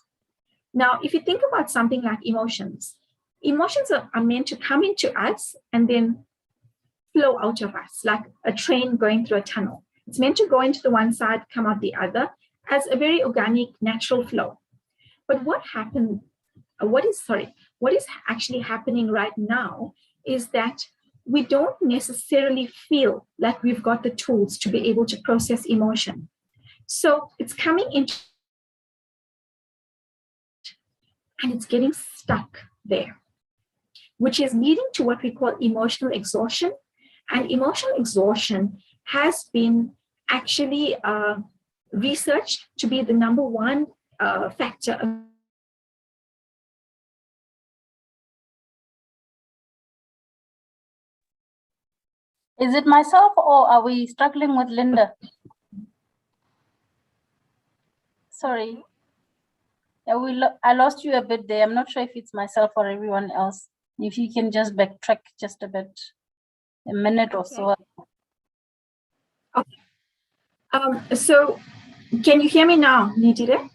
Now, if you think about something like emotions, emotions are meant to come into us and then flow out of us like a train going through a tunnel. It's meant to go into the one side, come out the other as a very organic, natural flow. But what is actually happening right now is that we don't necessarily feel like we've got the tools to be able to process emotion. So it's coming into and it's getting stuck there, which is leading to what we call emotional exhaustion. And emotional exhaustion has been actually researched to be the number one factor. Is it myself or are we struggling with Linda? Sorry. Yeah, I lost you a bit there. I'm not sure if it's myself or everyone else. If you can just backtrack just a bit, a minute or so. Okay. So can you hear me now, Nidile?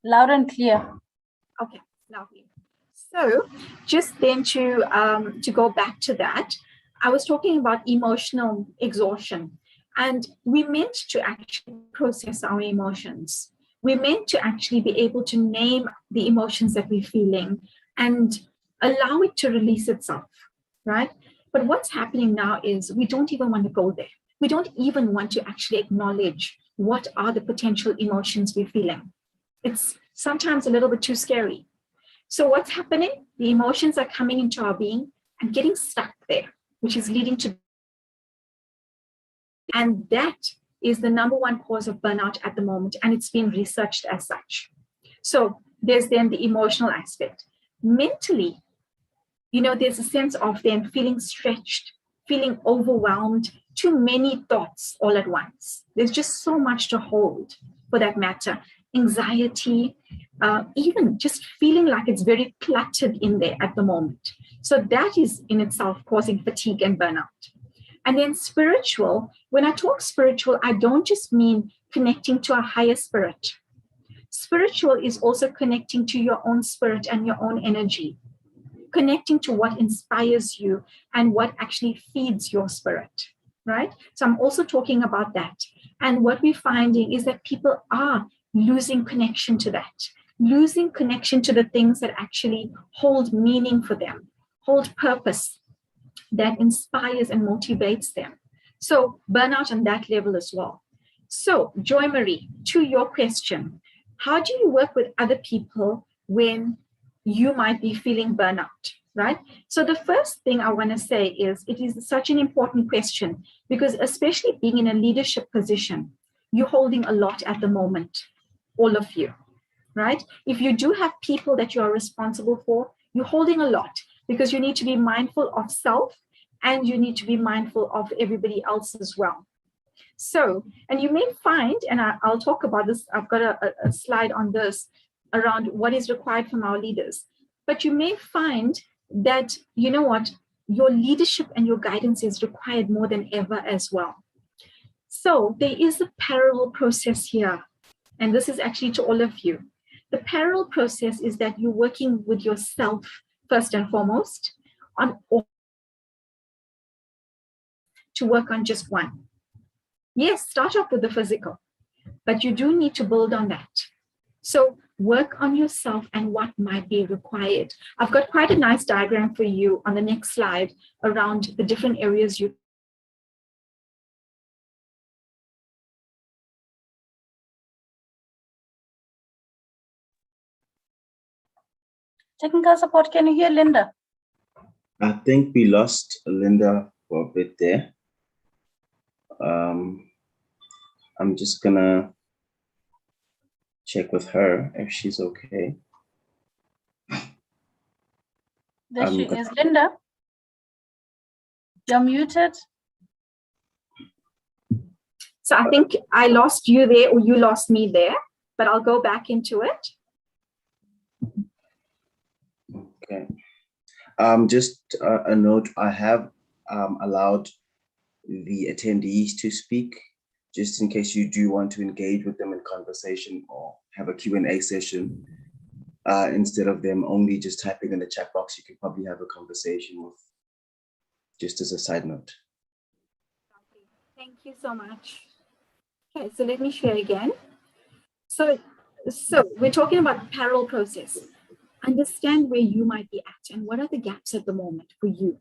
Loud and clear. Okay, lovely. So just then to go back to that, I was talking about emotional exhaustion, and we meant to actually process our emotions. We meant to actually be able to name the emotions that we're feeling and allow it to release itself, right? But what's happening now is we don't even want to go there. We don't even want to actually acknowledge what are the potential emotions we're feeling. It's sometimes a little bit too scary. So what's happening? The emotions are coming into our being and getting stuck there, which is leading to, and that is the number one cause of burnout at the moment, and it's been researched as such. So there's then the emotional aspect. Mentally, there's a sense of them feeling stretched, feeling overwhelmed, too many thoughts all at once. There's just so much to hold for that matter. Anxiety, even just feeling like it's very cluttered in there at the moment. So that is in itself causing fatigue and burnout. And then spiritual, when I talk spiritual, I don't just mean connecting to a higher spirit. Spiritual is also connecting to your own spirit and your own energy, connecting to what inspires you and what actually feeds your spirit, right? So I'm also talking about that. And what we're finding is that people are losing connection to that, losing connection to the things that actually hold meaning for them, hold purpose, that inspires and motivates them. So burnout on that level as well. So Joy Marie, to your question, how do you work with other people when you might be feeling burnout, right? So the first thing I want to say is it is such an important question because especially being in a leadership position, you're holding a lot at the moment, all of you, right? If you do have people that you are responsible for, you're holding a lot because you need to be mindful of self and you need to be mindful of everybody else as well. So, and you may find, and I'll talk about this, I've got a slide on this around what is required from our leaders, but you may find that, you know what, your leadership and your guidance is required more than ever as well. So there is a parallel process here, and this is actually to all of you. The parallel process is that you're working with yourself first and foremost on to work on just one. Yes, start off with the physical, but you do need to build on that. So work on yourself and what might be required. I've got quite a nice diagram for you on the next slide around the different areas you. Technical support, can you hear Linda? I think we lost Linda for a bit there. I'm just gonna check with her if she's okay. There she is, Linda. You're muted. So I think I lost you there or you lost me there, but I'll go back into it. Okay. Just a note, I have allowed the attendees to speak, just in case you do want to engage with them in conversation or have a Q&A session. Instead of them only just typing in the chat box, you could probably have a conversation with, just as a side note. Thank you so much. Okay, so let me share again. So we're talking about parallel process. Understand where you might be at and what are the gaps at the moment for you.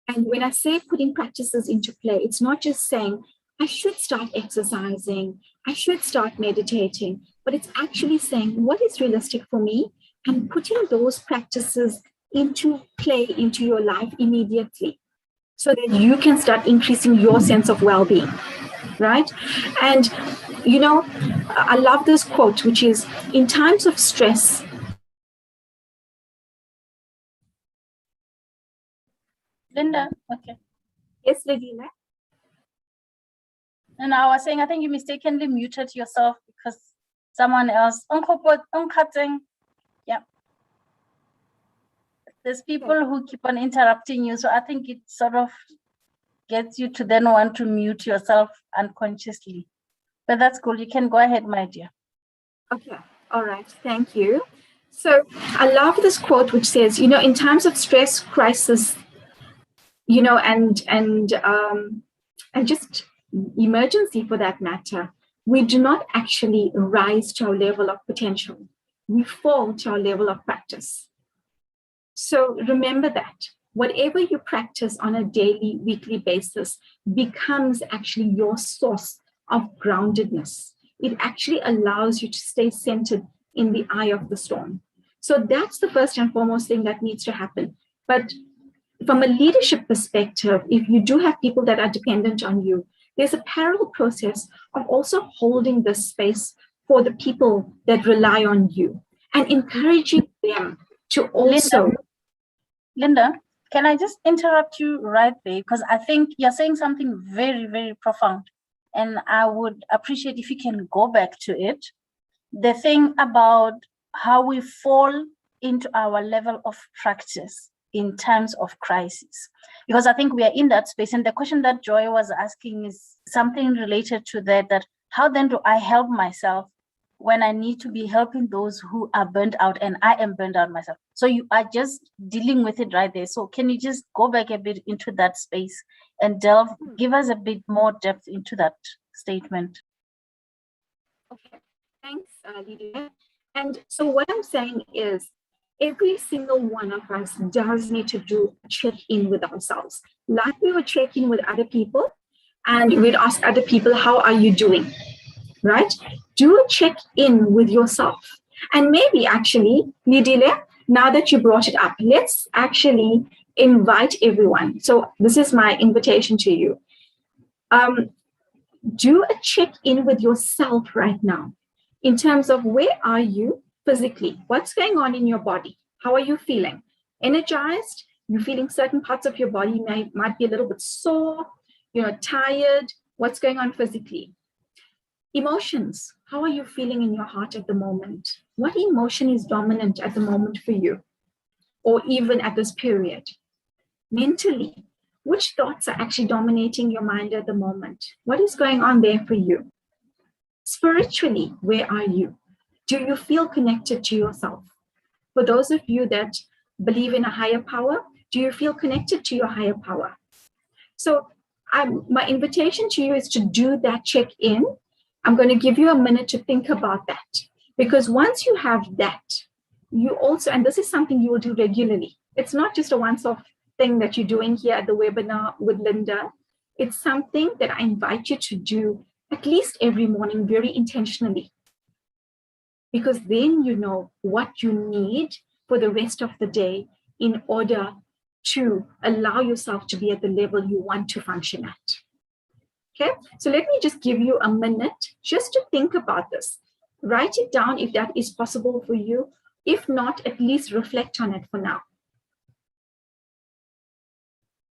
And when I say putting practices into play, it's not just saying, I should start exercising, I should start meditating, but it's actually saying what is realistic for me and putting those practices into play into your life immediately so that you can start increasing your sense of well-being, right? And, you know, I love this quote, which is, in times of stress, Linda, okay. yes, Ladina? And I was saying, I think you mistakenly muted yourself because someone else. Yeah. There's people who keep on interrupting you. So I think it sort of gets you to then want to mute yourself unconsciously. But that's cool. You can go ahead, my dear. Okay. All right. Thank you. So I love this quote, which says, you know, in times of stress, crisis, you know, and just emergency for that matter, we do not actually rise to our level of potential. We fall to our level of practice. So remember that whatever you practice on a daily, weekly basis becomes actually your source of groundedness. It actually allows you to stay centered in the eye of the storm. So that's the first and foremost thing that needs to happen. But from a leadership perspective, if you do have people that are dependent on you, there's a parallel process of also holding this space for the people that rely on you and encouraging them to also. Linda, can I just interrupt you right there? Because I think you're saying something very, very profound. And I would appreciate if you can go back to it. The thing about how we fall into our level of practice in times of crisis, because I think we are in that space. And the question that Joy was asking is something related to that how then do I help myself when I need to be helping those who are burnt out and I am burnt out myself? So you are just dealing with it right there. So can you just go back a bit into that space and give us a bit more depth into that statement? Okay, thanks, Lydia. And so what I'm saying is, every single one of us does need to do a check-in with ourselves. Like we would check in with other people and we'd ask other people, how are you doing? Right? Do a check-in with yourself. And maybe actually, Lydia, now that you brought it up, let's actually invite everyone. So this is my invitation to you. Do a check-in with yourself right now in terms of where are you physically? What's going on in your body? How are you feeling? Energized? You feeling certain parts of your body might be a little bit sore, tired. What's going on physically? Emotions. How are you feeling in your heart at the moment? What emotion is dominant at the moment for you? Or even at this period? Mentally, which thoughts are actually dominating your mind at the moment? What is going on there for you? Spiritually, where are you? Do you feel connected to yourself? For those of you that believe in a higher power, do you feel connected to your higher power? So my invitation to you is to do that check-in. I'm going to give you a minute to think about that. Because once you have that, you also, and this is something you will do regularly. It's not just a once-off thing that you're doing here at the webinar with Linda. It's something that I invite you to do at least every morning very intentionally. Because then you know what you need for the rest of the day in order to allow yourself to be at the level you want to function at. Okay, so let me just give you a minute just to think about this. Write it down if that is possible for you. If not, at least reflect on it for now.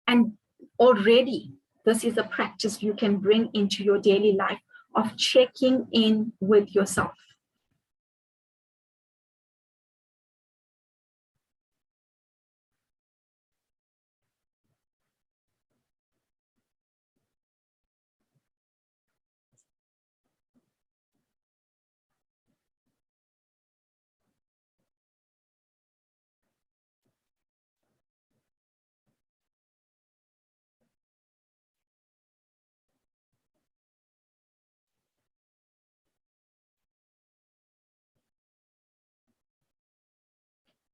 And already, this is a practice you can bring into your daily life of checking in with yourself.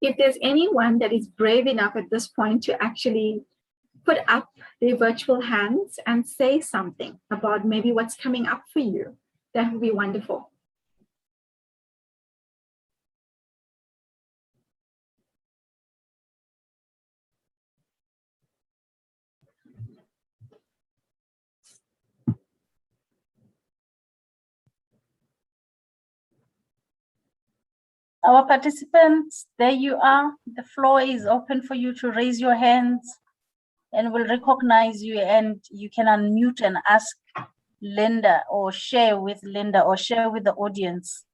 if there's anyone that is brave enough at this point to actually put up their virtual hands and say something about maybe what's coming up for you, that would be wonderful. Our participants, there you are. The floor is open for you to raise your hands and we'll recognize you, and you can unmute and ask Linda or share with Linda or share with the audience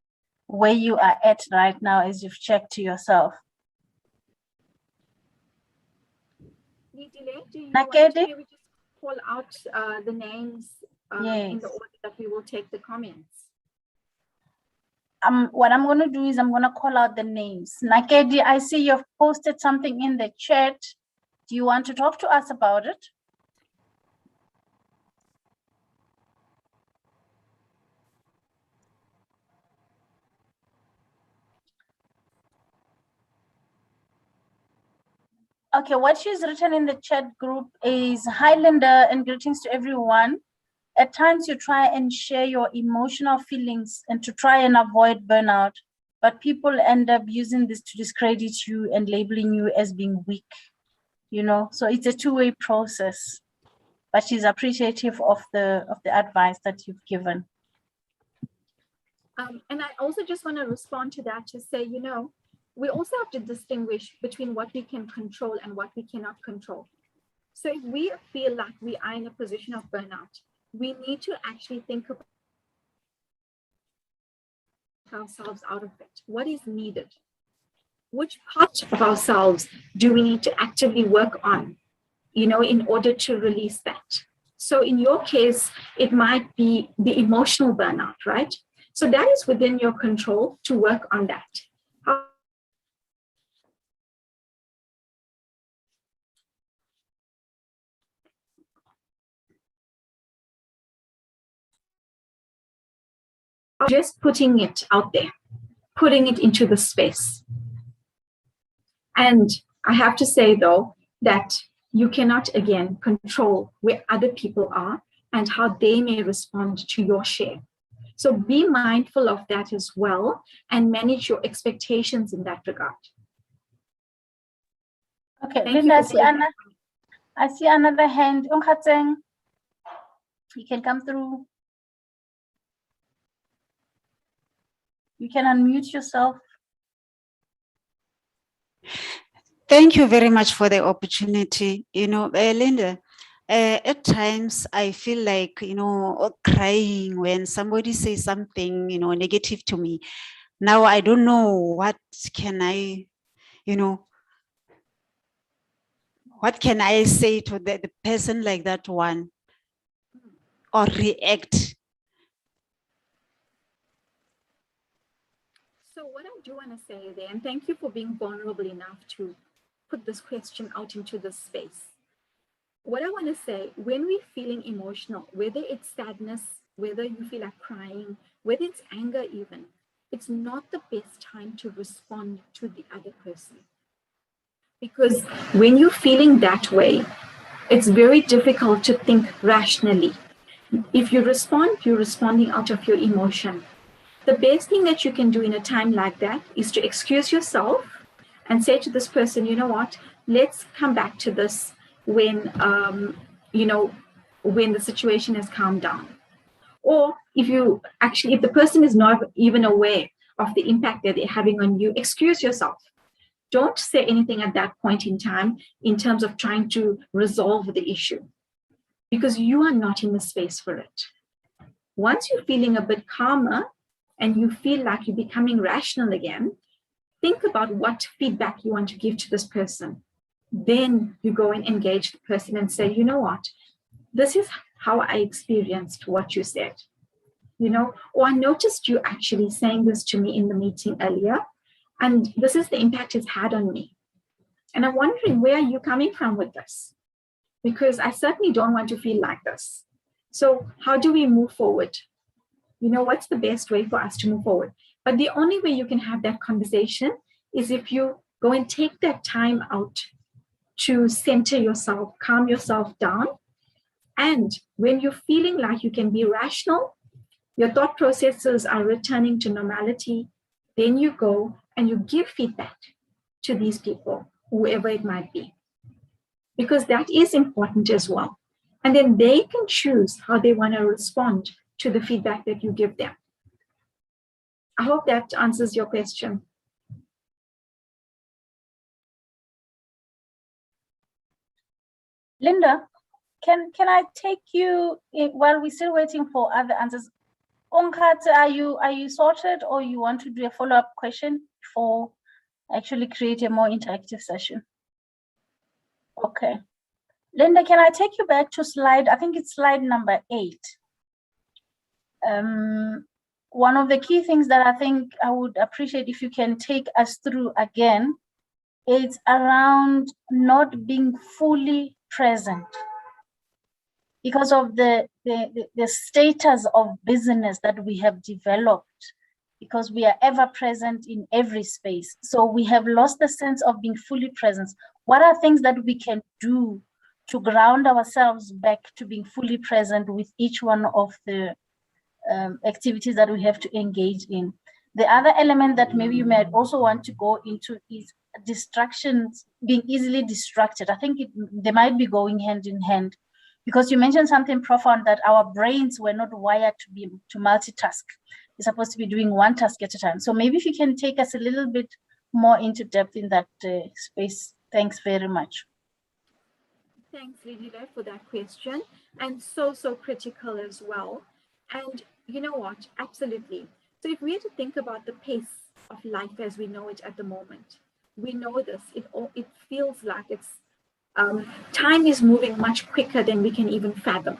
where you are at right now as you've checked to yourself. Do you Nakedi? want to maybe just call out the names in Yes. the order that we will take the comments? What I'm going to do is I'm going to call out the names. Nakedi, I see you've posted something in the chat. Do you want to talk to us about it? Okay, what she's written in the chat group is, hi Linda, and greetings to everyone. At times you try and share your emotional feelings and to try and avoid burnout, but people end up using this to discredit you and labeling you as being weak, you know? So it's a two-way process, but she's appreciative of the advice that you've given. And I also just want to respond to that to say, you know, we also have to distinguish between what we can control and what we cannot control. So if we feel like we are in a position of burnout, we need to actually think about ourselves out of it. What is needed? Which part of ourselves do we need to actively work on, you know, in order to release that? So in your case, it might be the emotional burnout, right? So that is within your control to work on that. Just putting it out there, putting it into the space. And I have to say, though, that you cannot, again, control where other people are and how they may respond to your share. So be mindful of that as well and manage your expectations in that regard. Okay, Thank Linda, you for I see another hand. Onghatseng, you can come through. You can unmute yourself. Thank you very much for the opportunity. You know, Linda, at times I feel like, you know, crying when somebody says something, you know, negative to me. Now I don't know what can I, you know, what can I say to the person like that one or react? So what I do want to say there, and thank you for being vulnerable enough to put this question out into this space. What I want to say, when we're feeling emotional, whether it's sadness, whether you feel like crying, whether it's anger even, it's not the best time to respond to the other person. Because when you're feeling that way, it's very difficult to think rationally. If you respond, you're responding out of your emotion. The best thing that you can do in a time like that is to excuse yourself and say to this person, you know what, let's come back to this when, you know, when the situation has calmed down. Or if the person is not even aware of the impact that they're having on you, excuse yourself. Don't say anything at that point in time in terms of trying to resolve the issue, because you are not in the space for it. Once you're feeling a bit calmer and you feel like you're becoming rational again, think about what feedback you want to give to this person. Then you go and engage the person and say, you know what, this is how I experienced what you said. You know, or I noticed you actually saying this to me in the meeting earlier, and this is the impact it's had on me. And I'm wondering, where are you coming from with this? Because I certainly don't want to feel like this. So how do we move forward? You know, what's the best way for us to move forward? But the only way you can have that conversation is if you Go and take that time out to center yourself, calm yourself down. And when you're feeling like you can be rational, your thought processes are returning to normality, then you go and you give feedback to these people, whoever it might be, because that is important as well. And then they can choose how they want to respond to the feedback that you give them. I hope that answers your question. Linda, can I take you while we're still waiting for other answers? Onkat, are you sorted, or you want to do a follow-up question before actually create a more interactive session? Okay. Linda, can I take you back to I think it's slide number 8. One of the key things that I think I would appreciate if you can take us through again, it's around not being fully present because of the status of business that we have developed, because we are ever present in every space. So we have lost the sense of being fully present. What are things that we can do to ground ourselves back to being fully present with each one of the activities that we have to engage in? The other element that maybe you might also want to go into is distractions, being easily distracted. I think they might be going hand in hand, because you mentioned something profound, that our brains were not wired to multitask. We're supposed to be doing one task at a time. So maybe if you can take us a little bit more into depth in that space. Thanks very much. Thanks, Lidila, for that question. And so critical as well. And you know what? Absolutely. So if we had to think about the pace of life as we know it at the moment, we know this. It feels like it's time is moving much quicker than we can even fathom,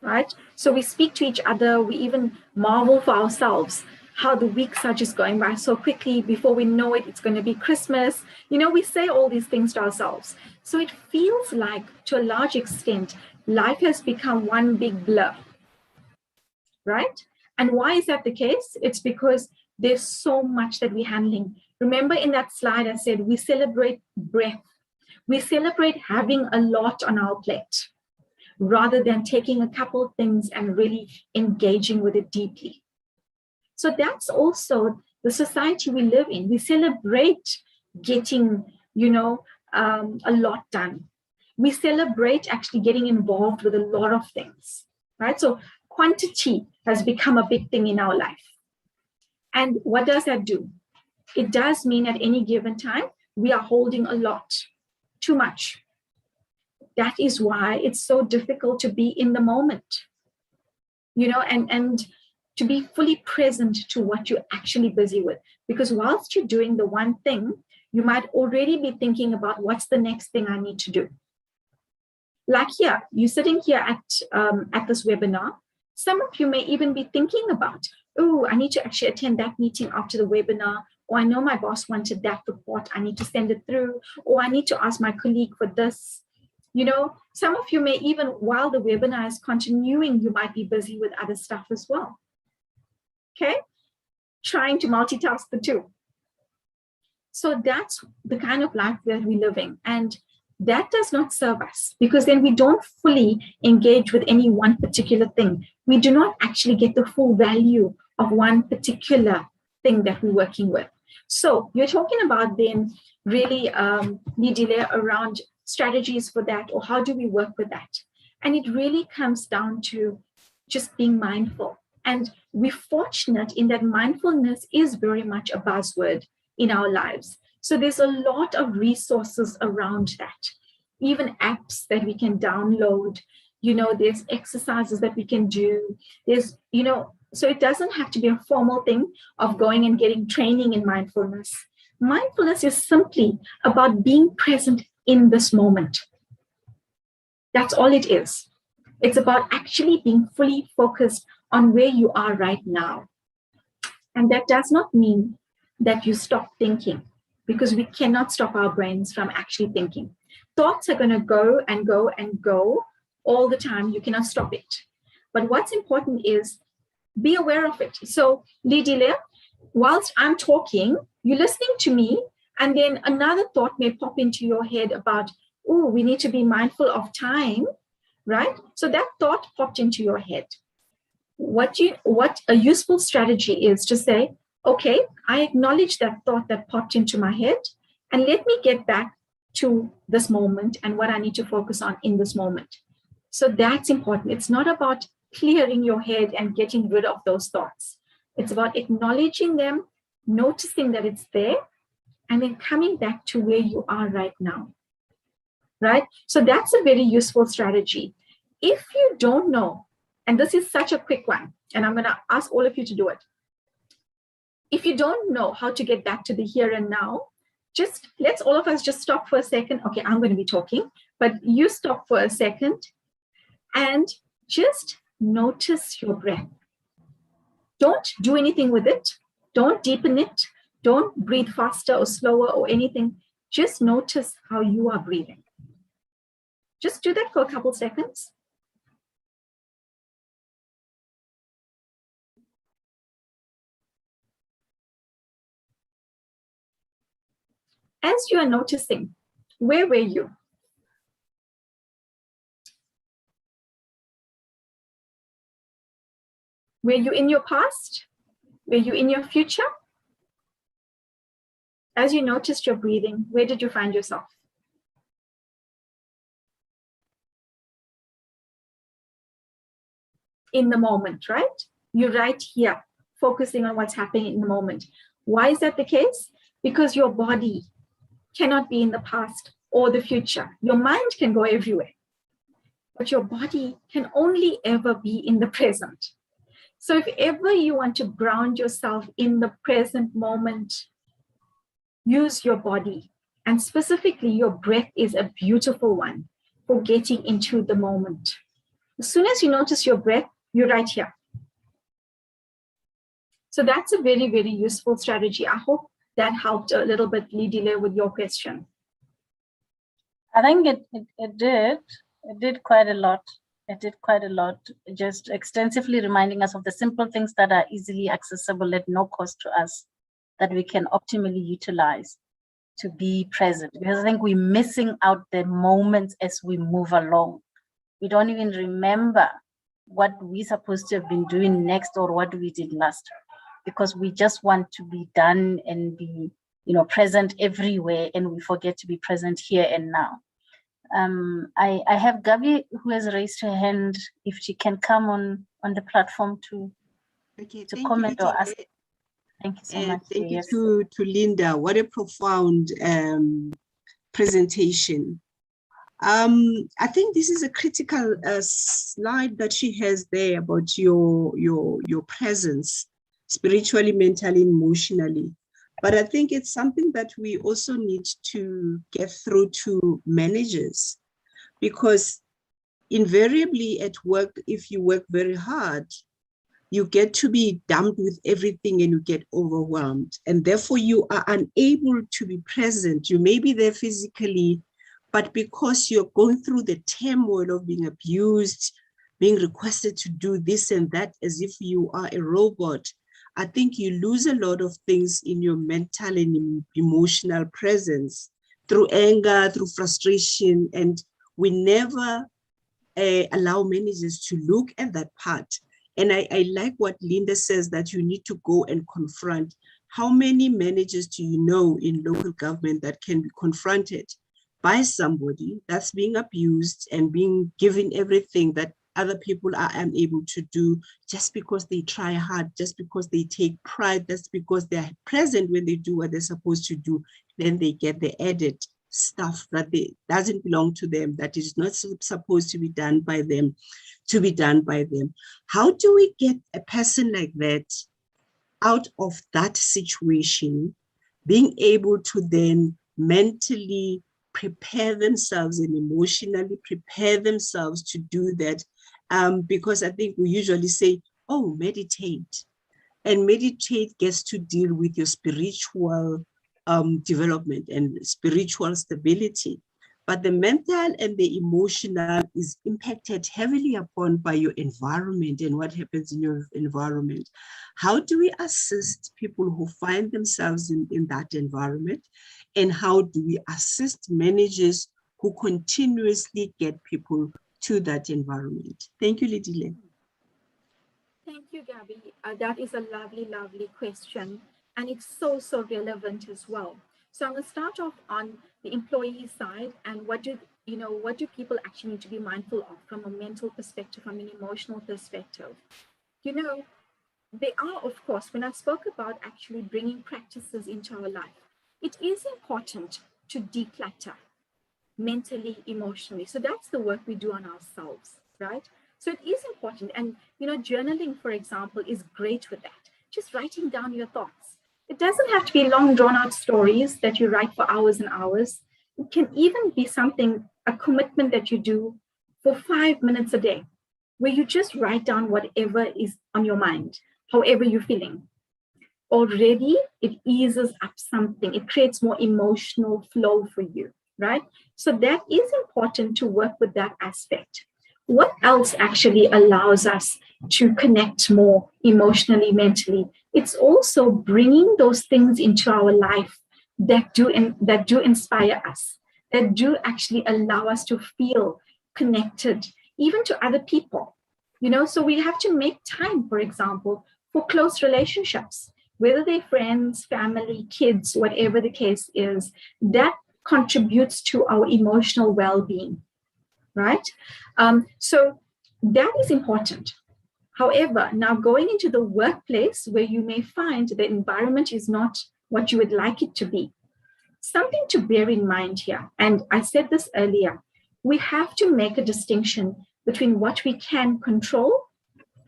right? So we speak to each other. We even marvel for ourselves how the weeks are just going by so quickly. Before we know it, it's going to be Christmas. You know, we say all these things to ourselves. So it feels like, to a large extent, life has become one big blur, right? And why is that the case? It's because there's so much that we're handling. Remember in that slide, I said we celebrate breath. We celebrate having a lot on our plate rather than taking a couple of things and really engaging with it deeply. So that's also the society we live in. We celebrate getting, a lot done. We celebrate actually getting involved with a lot of things, right? So quantity has become a big thing in our life. And what does that do? It does mean at any given time, we are holding a lot, too much. That is why it's so difficult to be in the moment, and to be fully present to what you're actually busy with. Because whilst you're doing the one thing, you might already be thinking about what's the next thing I need to do. Like here, you're sitting here at this webinar. Some of you may even be thinking about, oh, I need to actually attend that meeting after the webinar, or I know my boss wanted that report, I need to send it through, or I need to ask my colleague for this. Some of you may even, while the webinar is continuing, you might be busy with other stuff as well. Okay, trying to multitask the two. So that's the kind of life that we're living. And that does not serve us, because then we don't fully engage with any one particular thing. We do not actually get the full value of one particular thing that we're working with. So you're talking about then really Lidile, around strategies for that, or how do we work with that? And it really comes down to just being mindful. And we're fortunate in that mindfulness is very much a buzzword in our lives. So there's a lot of resources around that, even apps that we can download, there's exercises that we can do. There's, so it doesn't have to be a formal thing of going and getting training in mindfulness. Mindfulness is simply about being present in this moment. That's all it is. It's about actually being fully focused on where you are right now. And that does not mean that you stop thinking, because we cannot stop our brains from actually thinking. Thoughts are going to go and go and go all the time. You cannot stop it. But what's important is be aware of it. So, Lidile, whilst I'm talking, you're listening to me, And then another thought may pop into your head about, oh, we need to be mindful of time, right? So that thought popped into your head. What a useful strategy is to say, okay, I acknowledge that thought that popped into my head, and let me get back to this moment and what I need to focus on in this moment. So that's important. It's not about clearing your head and getting rid of those thoughts. It's about acknowledging them, noticing that it's there, and then coming back to where you are right now, right? So that's a very useful strategy. If you don't know, and this is such a quick one, and I'm going to ask all of you to do it. If you don't know how to get back to the here and now, let's all of us just stop for a second. Okay, I'm going to be talking, but you stop for a second and just notice your breath. Don't do anything with it. Don't deepen it. Don't breathe faster or slower or anything. Just notice how you are breathing. Just do that for a couple seconds. As you are noticing, where were you? Were you in your past? Were you in your future? As you noticed your breathing, where did you find yourself? In the moment, right? You're right here, focusing on what's happening in the moment. Why is that the case? Because your body cannot be in the past or the future. Your mind can go everywhere, but your body can only ever be in the present. So if ever you want to ground yourself in the present moment, use your body. And specifically, your breath is a beautiful one for getting into the moment. As soon as you notice your breath, you're right here. So that's a very, very useful strategy. I hope that helped a little bit, Lidile, with your question. I think it did quite a lot. It did quite a lot, just extensively reminding us of the simple things that are easily accessible at no cost to us, that we can optimally utilize to be present. Because I think we're missing out the moments as we move along. We don't even remember what we're supposed to have been doing next or what we did last, because we just want to be done and be, present everywhere, and we forget to be present here and now. I have Gabi who has raised her hand, if she can come on the platform to comment or ask. Thank you so much. Thank you to Linda. What a profound presentation. I think this is a critical slide that she has there about your presence, spiritually, mentally, emotionally. But I think it's something that we also need to get through to managers, because invariably at work, if you work very hard, you get to be dumped with everything and you get overwhelmed. And therefore you are unable to be present. You may be there physically, but because you're going through the turmoil of being abused, being requested to do this and that as if you are a robot, I think you lose a lot of things in your mental and emotional presence through anger, through frustration, and we never allow managers to look at that part. And I like what Linda says, that you need to go and confront. How many managers do you know in local government that can be confronted by somebody that's being abused and being given everything that other people are unable to do, just because they try hard, just because they take pride, just because they're present when they do what they're supposed to do, then they get the added stuff that doesn't belong to them, that is not supposed to be done by them, to be done by them. How do we get a person like that out of that situation, being able to then mentally prepare themselves and emotionally prepare themselves to do that? Because I think we usually say, oh, meditate. And meditate gets to deal with your spiritual development and spiritual stability. but the mental and the emotional is impacted heavily upon by your environment and what happens in your environment. How do we assist people who find themselves in that environment? And how do we assist managers who continuously get people to that environment? Thank you, Lidile. Thank you, Gabby. That is a lovely, lovely question. And it's so, so relevant as well. So I'm going to start off on the employee side and what do people actually need to be mindful of from a mental perspective, from an emotional perspective? They are, of course, when I spoke about actually bringing practices into our life, it is important to declutter mentally, emotionally. So that's the work we do on ourselves, right? So it is important. And, journaling, for example, is great with that. Just writing down your thoughts. It doesn't have to be long, drawn out stories that you write for hours and hours. It can even be a commitment that you do for 5 minutes a day, where you just write down whatever is on your mind, however you're feeling. Already, it eases up something. It creates more emotional flow for you, right? So that is important to work with that aspect. What else actually allows us to connect more emotionally, mentally? It's also bringing those things into our life that do inspire us, that do actually allow us to feel connected, even to other people. So we have to make time, for example, for close relationships, whether they're friends, family, kids, whatever the case is, that contributes to our emotional well-being, right? So that is important. However, now going into the workplace where you may find the environment is not what you would like it to be, something to bear in mind here, and I said this earlier, we have to make a distinction between what we can control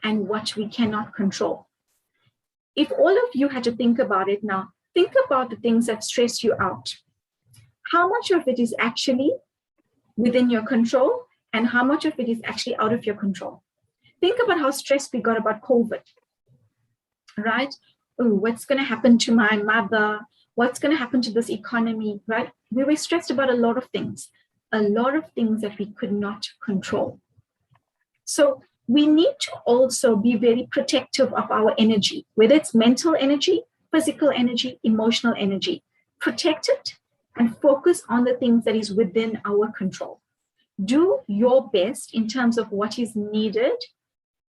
and what we cannot control. If all of you had to think about it now, think about the things that stress you out. How much of it is actually within your control and how much of it is actually out of your control? Think about how stressed we got about COVID, right? Oh, what's going to happen to my mother? What's going to happen to this economy, right? We were stressed about a lot of things that we could not control. So we need to also be very protective of our energy, whether it's mental energy, physical energy, emotional energy. Protect it and focus on the things that is within our control. Do your best in terms of what is needed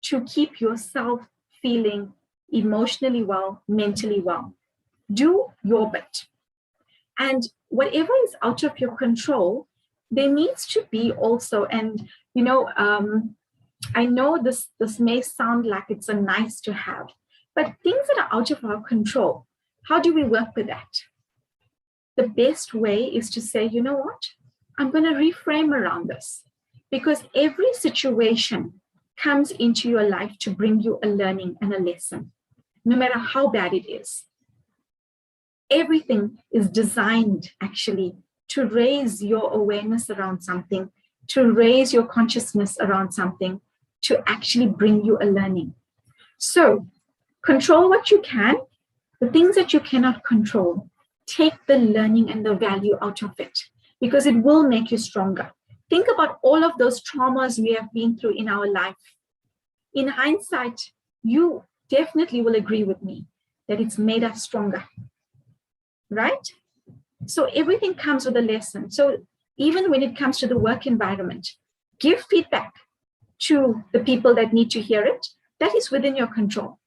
to keep yourself feeling emotionally well, mentally well. Do your bit. And whatever is out of your control, there needs to be also, and I know this may sound like it's a nice to have, but things that are out of our control, how do we work with that? The best way is to say, you know what? I'm going to reframe around this, because every situation comes into your life to bring you a learning and a lesson, no matter how bad it is. Everything is designed actually to raise your awareness around something, to raise your consciousness around something, to actually bring you a learning. So control what you can. The things that you cannot control, take the learning and the value out of it, because it will make you stronger. Think about all of those traumas we have been through in our life. In hindsight, you definitely will agree with me that it's made us stronger, right? So everything comes with a lesson. So even when it comes to the work environment, give feedback to the people that need to hear it. That is within your control.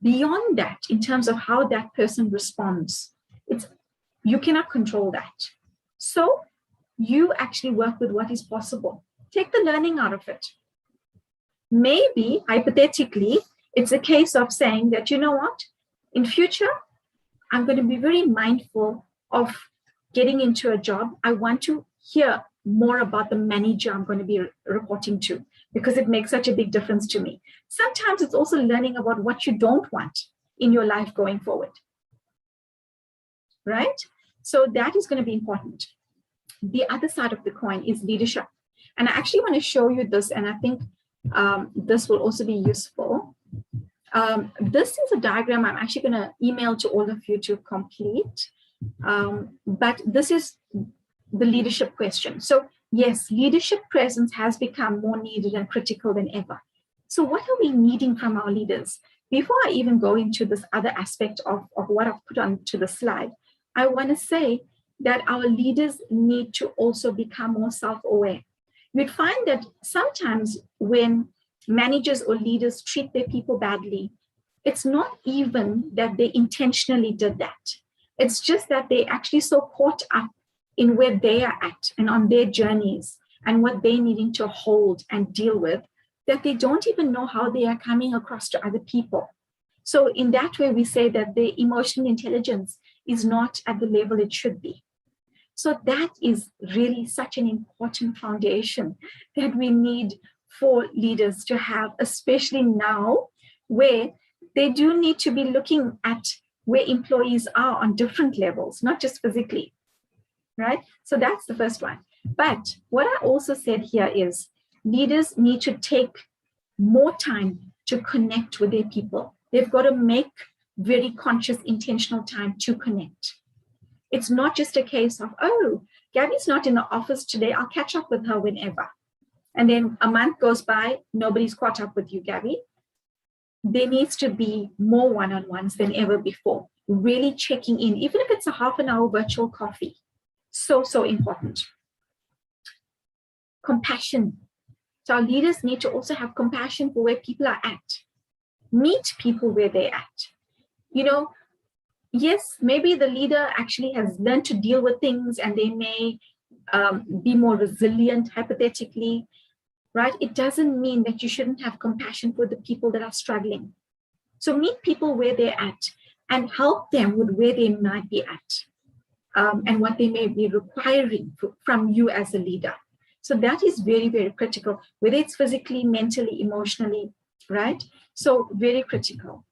Beyond that, in terms of how that person responds, you cannot control that. So you actually work with what is possible. Take the learning out of it. Maybe, hypothetically, it's a case of saying that, you know what, in future, I'm going to be very mindful of getting into a job. I want to hear more about the manager I'm going to be reporting to, because it makes such a big difference to me. Sometimes it's also learning about what you don't want in your life going forward, right? So that is going to be important. The other side of the coin is leadership. And I actually want to show you this, and I think this will also be useful. This is a diagram I'm actually going to email to all of you to complete. But this is the leadership question. So yes, leadership presence has become more needed and critical than ever. So what are we needing from our leaders? Before I even go into this other aspect of what I've put onto the slide, I want to say that our leaders need to also become more self-aware. You'd find that sometimes when managers or leaders treat their people badly, it's not even that they intentionally did that. It's just that they actually so caught up in where they are at and on their journeys and what they're needing to hold and deal with, that they don't even know how they are coming across to other people. So in that way, we say that their emotional intelligence is not at the level it should be. So that is really such an important foundation that we need for leaders to have, especially now where they do need to be looking at where employees are on different levels, not just physically, right? So that's the first one. But what I also said here is leaders need to take more time to connect with their people. They've got to make very conscious, intentional time to connect. It's not just a case of, oh, Gabby's not in the office today, I'll catch up with her whenever. And then a month goes by, nobody's caught up with you, Gabby. There needs to be more one-on-ones than ever before. Really checking in, even if it's a half an hour virtual coffee. So, so important. Compassion. So our leaders need to also have compassion for where people are at. Meet people where they're at. You know, yes, maybe the leader actually has learned to deal with things and they may be more resilient, hypothetically, right? It doesn't mean that you shouldn't have compassion for the people that are struggling. So meet people where they're at and help them with where they might be at and what they may be requiring from you as a leader. So that is very, very critical, whether it's physically, mentally, emotionally, right? So very critical.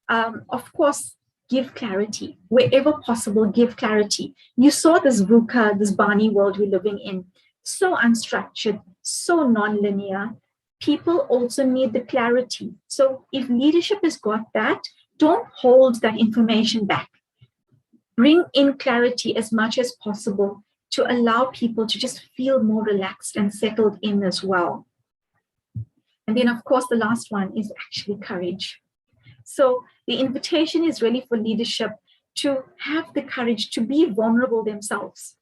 Of course, give clarity. Wherever possible, give clarity. You saw this VUCA, this Barney world we're living in, so unstructured, so non-linear. People also need the clarity. So if leadership has got that, don't hold that information back. Bring in clarity as much as possible to allow people to just feel more relaxed and settled in as well. And then, of course, the last one is actually courage. So the invitation is really for leadership to have the courage to be vulnerable themselves,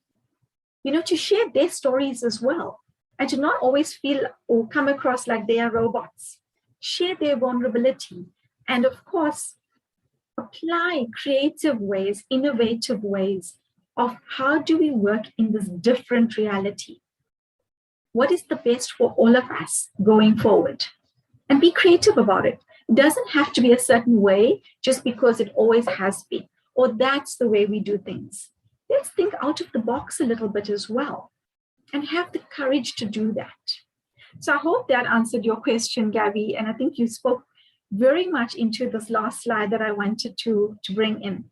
you know, to share their stories as well, and to not always feel or come across like they are robots. Share their vulnerability, and of course, apply creative ways, innovative ways of how do we work in this different reality? What is the best for all of us going forward? And be creative about it. It doesn't have to be a certain way just because it always has been, or that's the way we do things. Let's think out of the box a little bit as well and have the courage to do that. So I hope that answered your question, Gabby, and I think you spoke very much into this last slide that I wanted to bring in.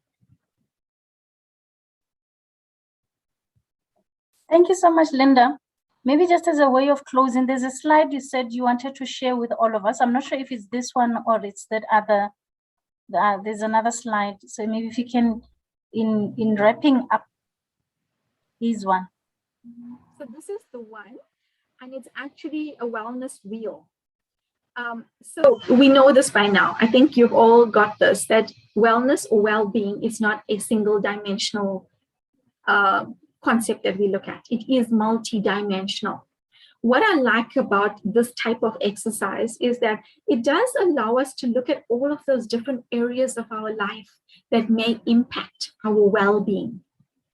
Thank you so much, Linda. Maybe just as a way of closing, there's a slide you said you wanted to share with all of us. I'm not sure if it's this one or it's that other. There's another slide. So maybe if you can, in wrapping up, this one. So this is the one, and it's actually a wellness wheel. So we know this by now. I think you've all got this, that wellness or well-being is not a single dimensional concept that we look at. It is multi-dimensional. What I like about this type of exercise is that it does allow us to look at all of those different areas of our life that may impact our well-being,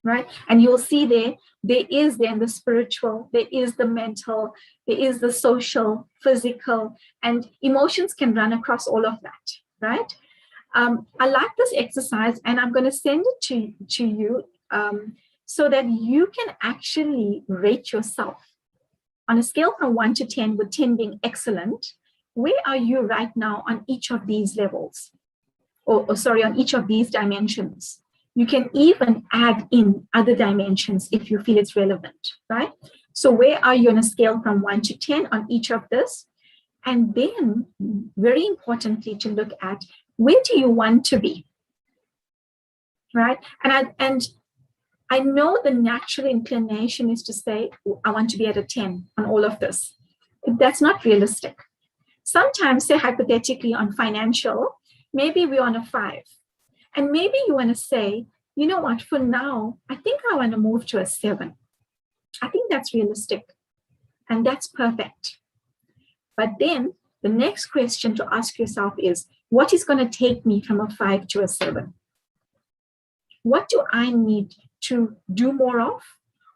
right? And you'll see there is then the spiritual, there is the mental, there is the social, physical, and emotions can run across all of that, right? I like this exercise, and I'm going to send it to you so that you can actually rate yourself. On a scale from 1 to 10, with 10 being excellent, where are you right now on each of these levels? Or sorry, on each of these dimensions? You can even add in other dimensions if you feel it's relevant, right? So where are you on a scale from 1 to 10 on each of this? And then, very importantly, to look at where do you want to be, right? And I know the natural inclination is to say, I want to be at a 10 on all of this. That's not realistic. Sometimes, say hypothetically on financial, maybe we're on a 5. And maybe you want to say, you know what, for now, I think I want to move to a 7. I think that's realistic. And that's perfect. But then the next question to ask yourself is, what is going to take me from a 5 to a 7? What do I need to do more of,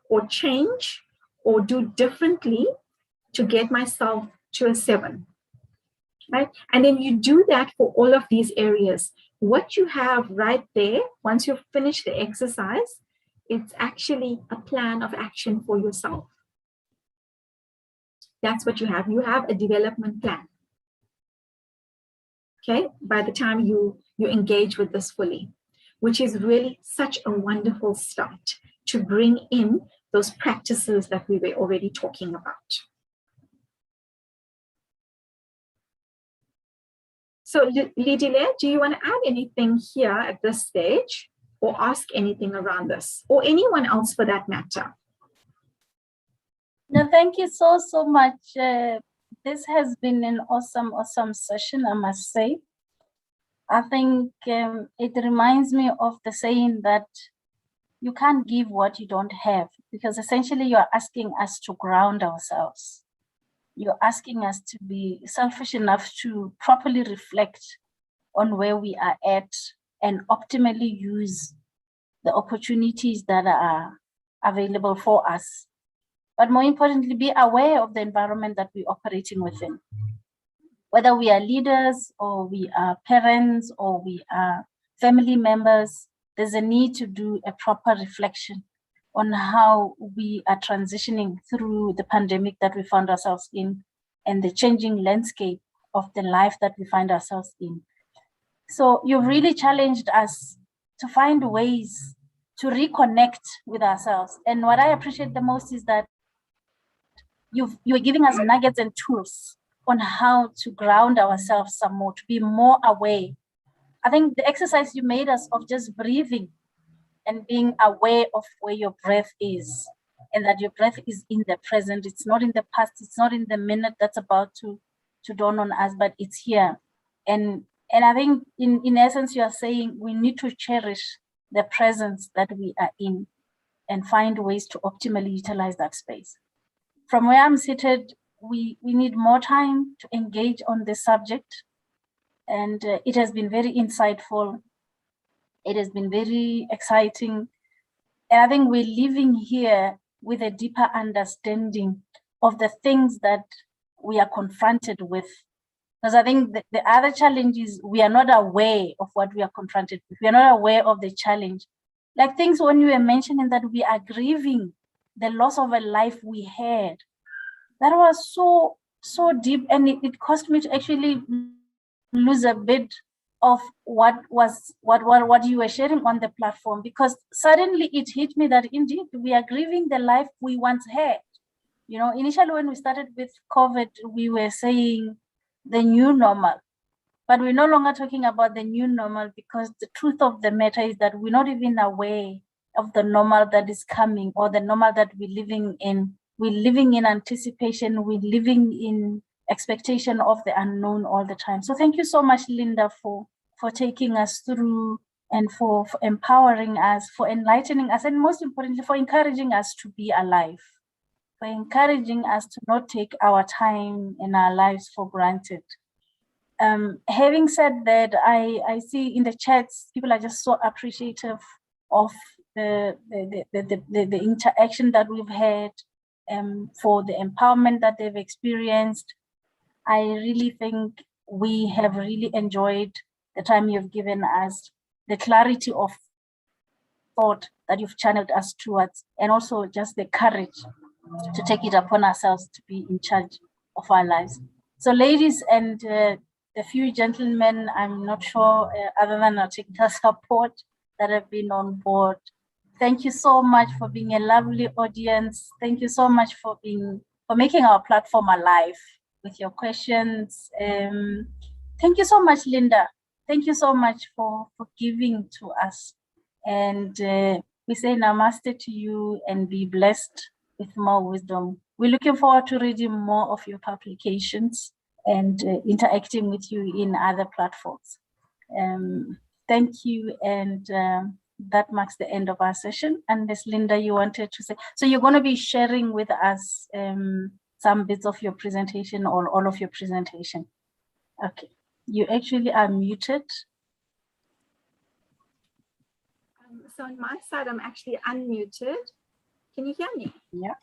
or change, or do differently to get myself to a 7? Right? And then you do that for all of these areas. What you have right there, once you've finished the exercise, it's actually a plan of action for yourself. That's what you have. You have a development plan. Okay, by the time you engage with this fully, which is really such a wonderful start to bring in those practices that we were already talking about. So Lidile, do you want to add anything here at this stage, or ask anything around this, or anyone else for that matter? No, thank you so much. This has been an awesome session, I must say. I think it reminds me of the saying that you can't give what you don't have, because essentially you're asking us to ground ourselves. You're asking us to be selfish enough to properly reflect on where we are at and optimally use the opportunities that are available for us. But more importantly, be aware of the environment that we're operating within. Whether we are leaders or we are parents or we are family members, there's a need to do a proper reflection on how we are transitioning through the pandemic that we found ourselves in and the changing landscape of the life that we find ourselves in. So you've really challenged us to find ways to reconnect with ourselves. And what I appreciate the most is that you're giving us nuggets and tools on how to ground ourselves some more, to be more aware. I think the exercise you made us of just breathing and being aware of where your breath is, and that your breath is in the present. It's not in the past, it's not in the minute that's about to dawn on us, but it's here. And I think in essence, you are saying we need to cherish the presence that we are in and find ways to optimally utilize that space. From where I'm seated, we need more time to engage on this subject. And it has been very insightful. It has been very exciting. And I think we're living here with a deeper understanding of the things that we are confronted with. Because I think the other challenge is we are not aware of what we are confronted with. We are not aware of the challenge. Like things when you were mentioning that we are grieving the loss of a life we had. That was so deep, and it caused me to actually lose a bit of what you were sharing on the platform, because suddenly it hit me that indeed we are grieving the life we once had. You know, initially when we started with COVID, we were saying the new normal, but we're no longer talking about the new normal, because the truth of the matter is that we're not even aware of the normal that is coming, or the normal that we're living in. We're living in anticipation, we're living in expectation of the unknown all the time. So thank you so much, Linda, for taking us through and for empowering us, for enlightening us, and most importantly, for encouraging us to be alive, for encouraging us to not take our time in our lives for granted. Having said that, I see in the chats, people are just so appreciative of the interaction that we've had, for the empowerment that they've experienced. I really think we have really enjoyed the time you've given us, the clarity of thought that you've channeled us towards, and also just the courage to take it upon ourselves to be in charge of our lives. So ladies and the few gentlemen, I'm not sure, other than our technical support, that have been on board, thank you so much for being a lovely audience. Thank you so much for making our platform alive with your questions. Thank you so much, Linda. Thank you so much for giving to us. And We say namaste to you and be blessed with more wisdom. We're looking forward to reading more of your publications and interacting with you in other platforms. Thank you, and that marks the end of our session. Unless Linda, you wanted to say, so you're going to be sharing with us some bits of your presentation or all of your presentation. Okay, you actually are muted. So on my side, I'm actually unmuted. Can you hear me? Yeah.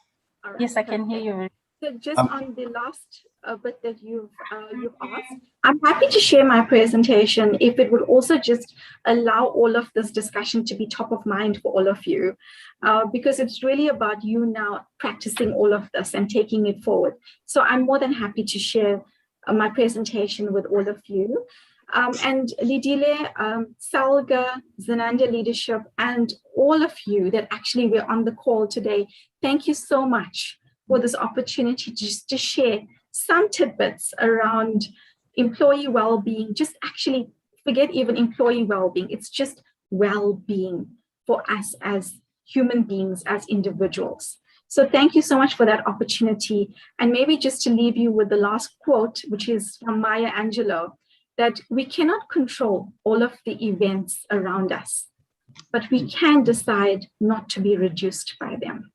All right, Yes, I can hear perfect. you. So just on the last bit that you've asked, I'm happy to share my presentation if it would also just allow all of this discussion to be top of mind for all of you, because it's really about you now practicing all of this and taking it forward. So I'm more than happy to share my presentation with all of you. And Lidile, Salga, Zenanda Leadership, and all of you that actually were on the call today, thank you so much for this opportunity just to share some tidbits around employee well-being. Just actually forget even employee well-being. It's just well-being for us as human beings, as individuals. So thank you so much for that opportunity. And maybe just to leave you with the last quote, which is from Maya Angelou, that we cannot control all of the events around us, but we can decide not to be reduced by them.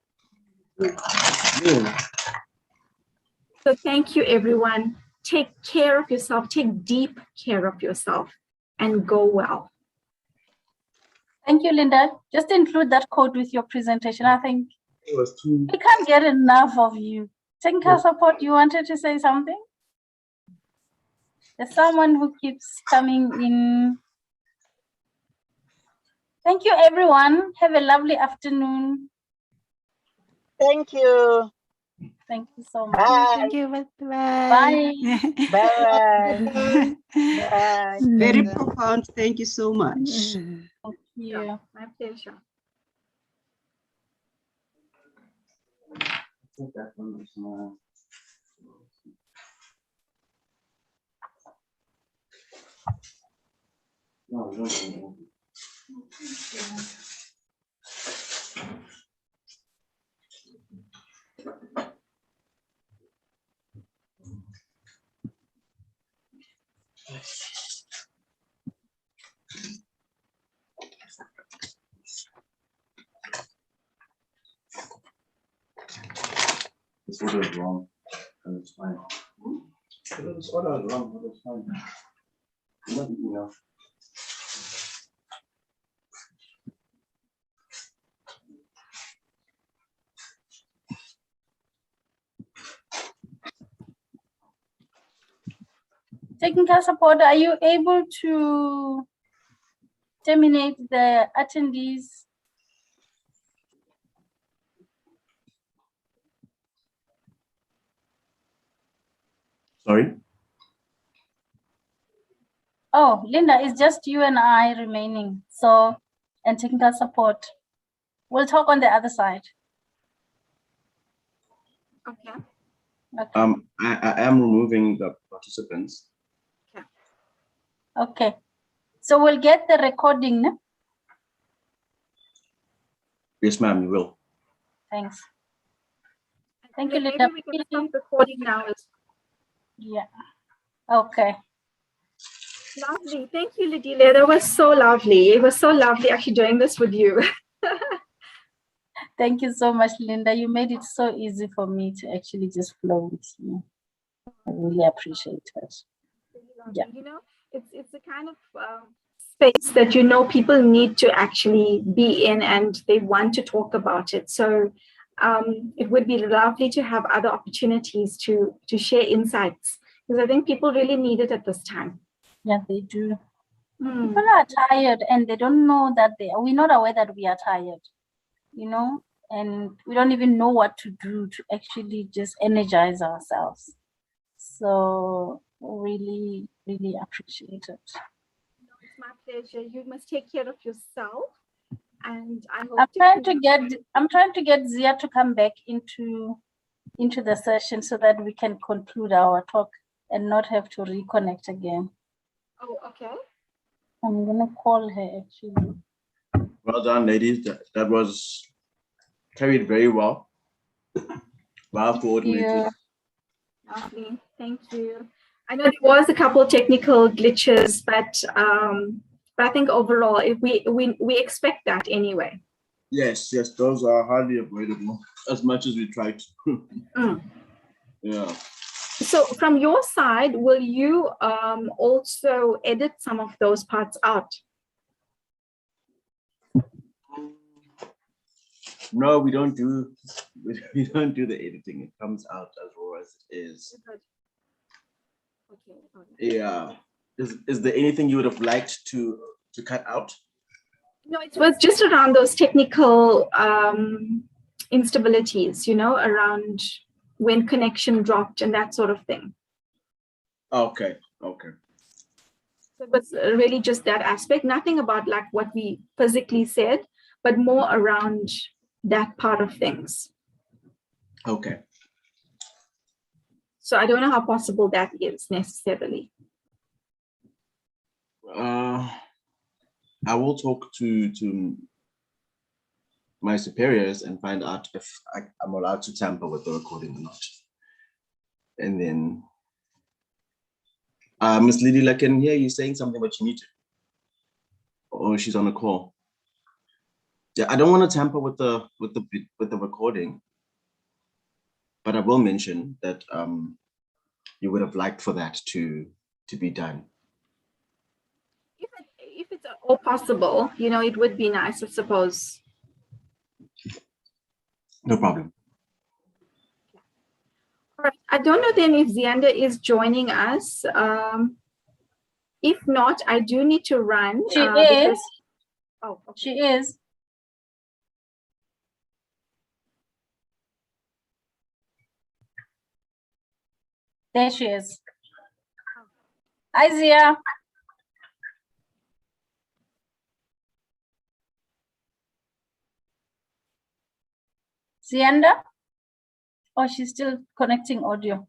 So thank you, everyone. Take care of yourself, take deep care of yourself, and go well. Thank you, Linda. Just include that quote with your presentation. I think we can't get enough of you. Technical support, you wanted to say something? There's someone who keeps coming in. Thank you, everyone. Have a lovely afternoon. Thank you. Thank you so much. Bye. Thank you. Bye. Bye. Bye. Bye. Very profound. Thank you so much. Thank you. My pleasure. This order is wrong, and it's fine. This order is wrong, but it's fine. Not enough. Technical support, are you able to terminate the attendees? Sorry? Oh, Linda, it's just you and I remaining. So, and technical support. We'll talk on the other side. Okay. Okay. I am removing the participants. Okay. So we'll get the recording. No? Yes, ma'am, you will. Thanks. Thank you, Maybe Linda. we can stop recording now. Yeah. Okay. Lovely. Thank you, Lidile. That was so lovely. It was so lovely actually doing this with you. Thank you so much, Linda. You made it so easy for me to actually just flow with you. I really appreciate it. Yeah. You know, it's a kind of space that, you know, people need to actually be in and they want to talk about it. So it would be lovely to have other opportunities to share insights, because I think people really need it at this time. Yeah, they do. People are tired and they don't know that we're not aware that we are tired, you know, and we don't even know what to do to actually just energize ourselves. So really, really appreciate it. It's my pleasure. You must take care of yourself. And I hope I'm trying to get Zia to come back into the session so that we can conclude our talk and not have to reconnect again. Oh, okay. I'm gonna call her actually. Well done, ladies. That was carried very well. Well coordinated. Lovely, thank you. I know there was a couple of technical glitches, but I think overall, if we expect that anyway. Yes, those are hardly avoidable as much as we try to. Yeah. So from your side, will you also edit some of those parts out? No, we don't do the editing. It comes out as raw as it is. Okay. Yeah. Is there anything you would have liked to cut out? No, it was just around those technical instabilities, you know, around when connection dropped and that sort of thing. Okay. So it was really just that aspect, nothing about like what we physically said, but more around that part of things. Okay. So I don't know how possible that is necessarily. I will talk to my superiors and find out if I'm allowed to tamper with the recording or not. And then, Miss Liddy, I can hear you saying something, but you need to. Or she's on a call. Yeah, I don't want to tamper with the recording, but I will mention that you would have liked for that to be done. If it's all possible, you know, it would be nice, I suppose. No problem. All right. I don't know then if Zianda is joining us. If not, I do need to run. She is. Oh, okay. She is. There she is. Hi, Zia. Zianda? Oh, she's still connecting audio.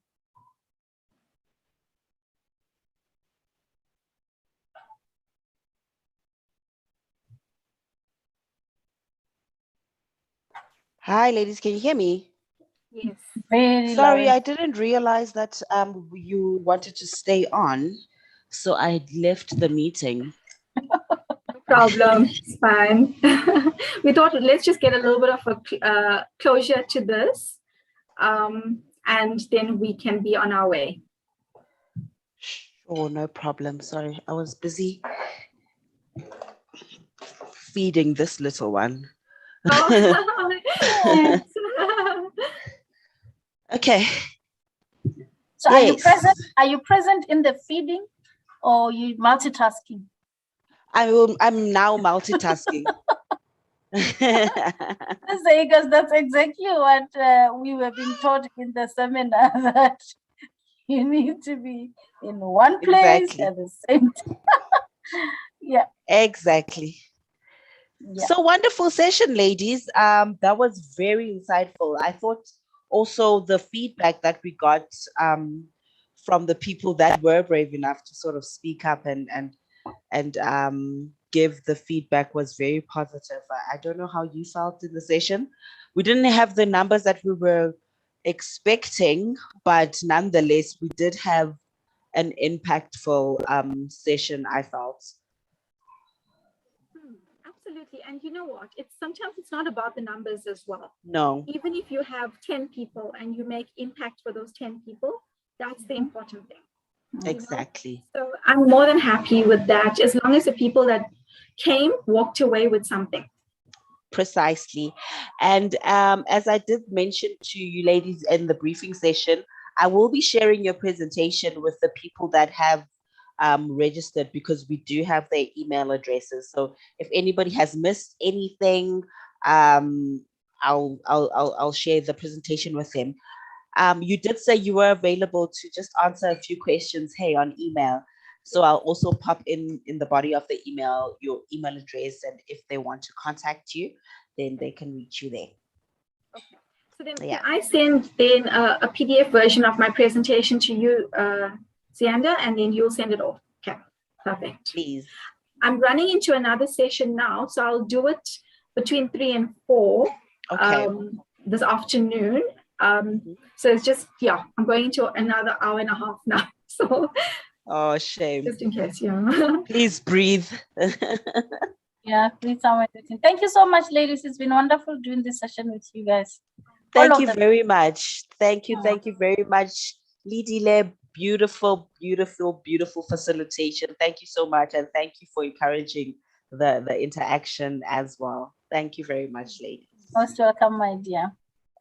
Hi, ladies. Can you hear me? Yes. Very Sorry, loud. I didn't realize that you wanted to stay on, so I left the meeting. No problem. It's fine. We thought let's just get a little bit of a closure to this, and then we can be on our way. Sure, no problem. Sorry, I was busy feeding this little one. Oh. Okay. So Yes. are you present? Are you present in the feeding, or you multitasking? I'm now multitasking. Because that's exactly what we were being taught in the seminar, that you need to be in one place Exactly. at the same time. Yeah. Exactly. Yeah. So wonderful session, ladies. That was very insightful. I thought also the feedback that we got from the people that were brave enough to sort of speak up and give the feedback was very positive. I don't know how you felt in the session. We didn't have the numbers that we were expecting, but nonetheless, we did have an impactful session, I felt. Absolutely. And you know what? Sometimes it's not about the numbers as well. No. Even if you have 10 people and you make impact for those 10 people, that's the important thing. Exactly. So I'm more than happy with that, as long as the people that came walked away with something. Precisely. And as I did mention to you ladies in the briefing session, I will be sharing your presentation with the people that have registered, because we do have their email addresses. So if anybody has missed anything, I'll share the presentation with them. You did say you were available to just answer a few questions, hey, on email. So I'll also pop in the body of the email your email address, and if they want to contact you, then they can reach you there. Okay. So then I send then a PDF version of my presentation to you, Zianda, and then you'll send it off. Okay, perfect. Please. I'm running into another session now, so I'll do it between 3 and 4 Okay. this afternoon. So it's just, yeah, I'm going into another hour and a half now. So Oh, shame. just in case, yeah. Please breathe. Yeah, please, someone. Thank you so much, ladies. It's been wonderful doing this session with you guys. All Thank of you them. very much. Thank you. Yeah. Thank you very much. Lidile, beautiful, beautiful, beautiful facilitation. Thank you so much. And thank you for encouraging the interaction as well. Thank you very much, ladies. Most welcome, my dear.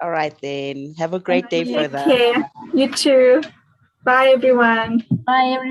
All right, then. Have a great day you. Take further. care. You too. Bye, everyone. Bye, everyone.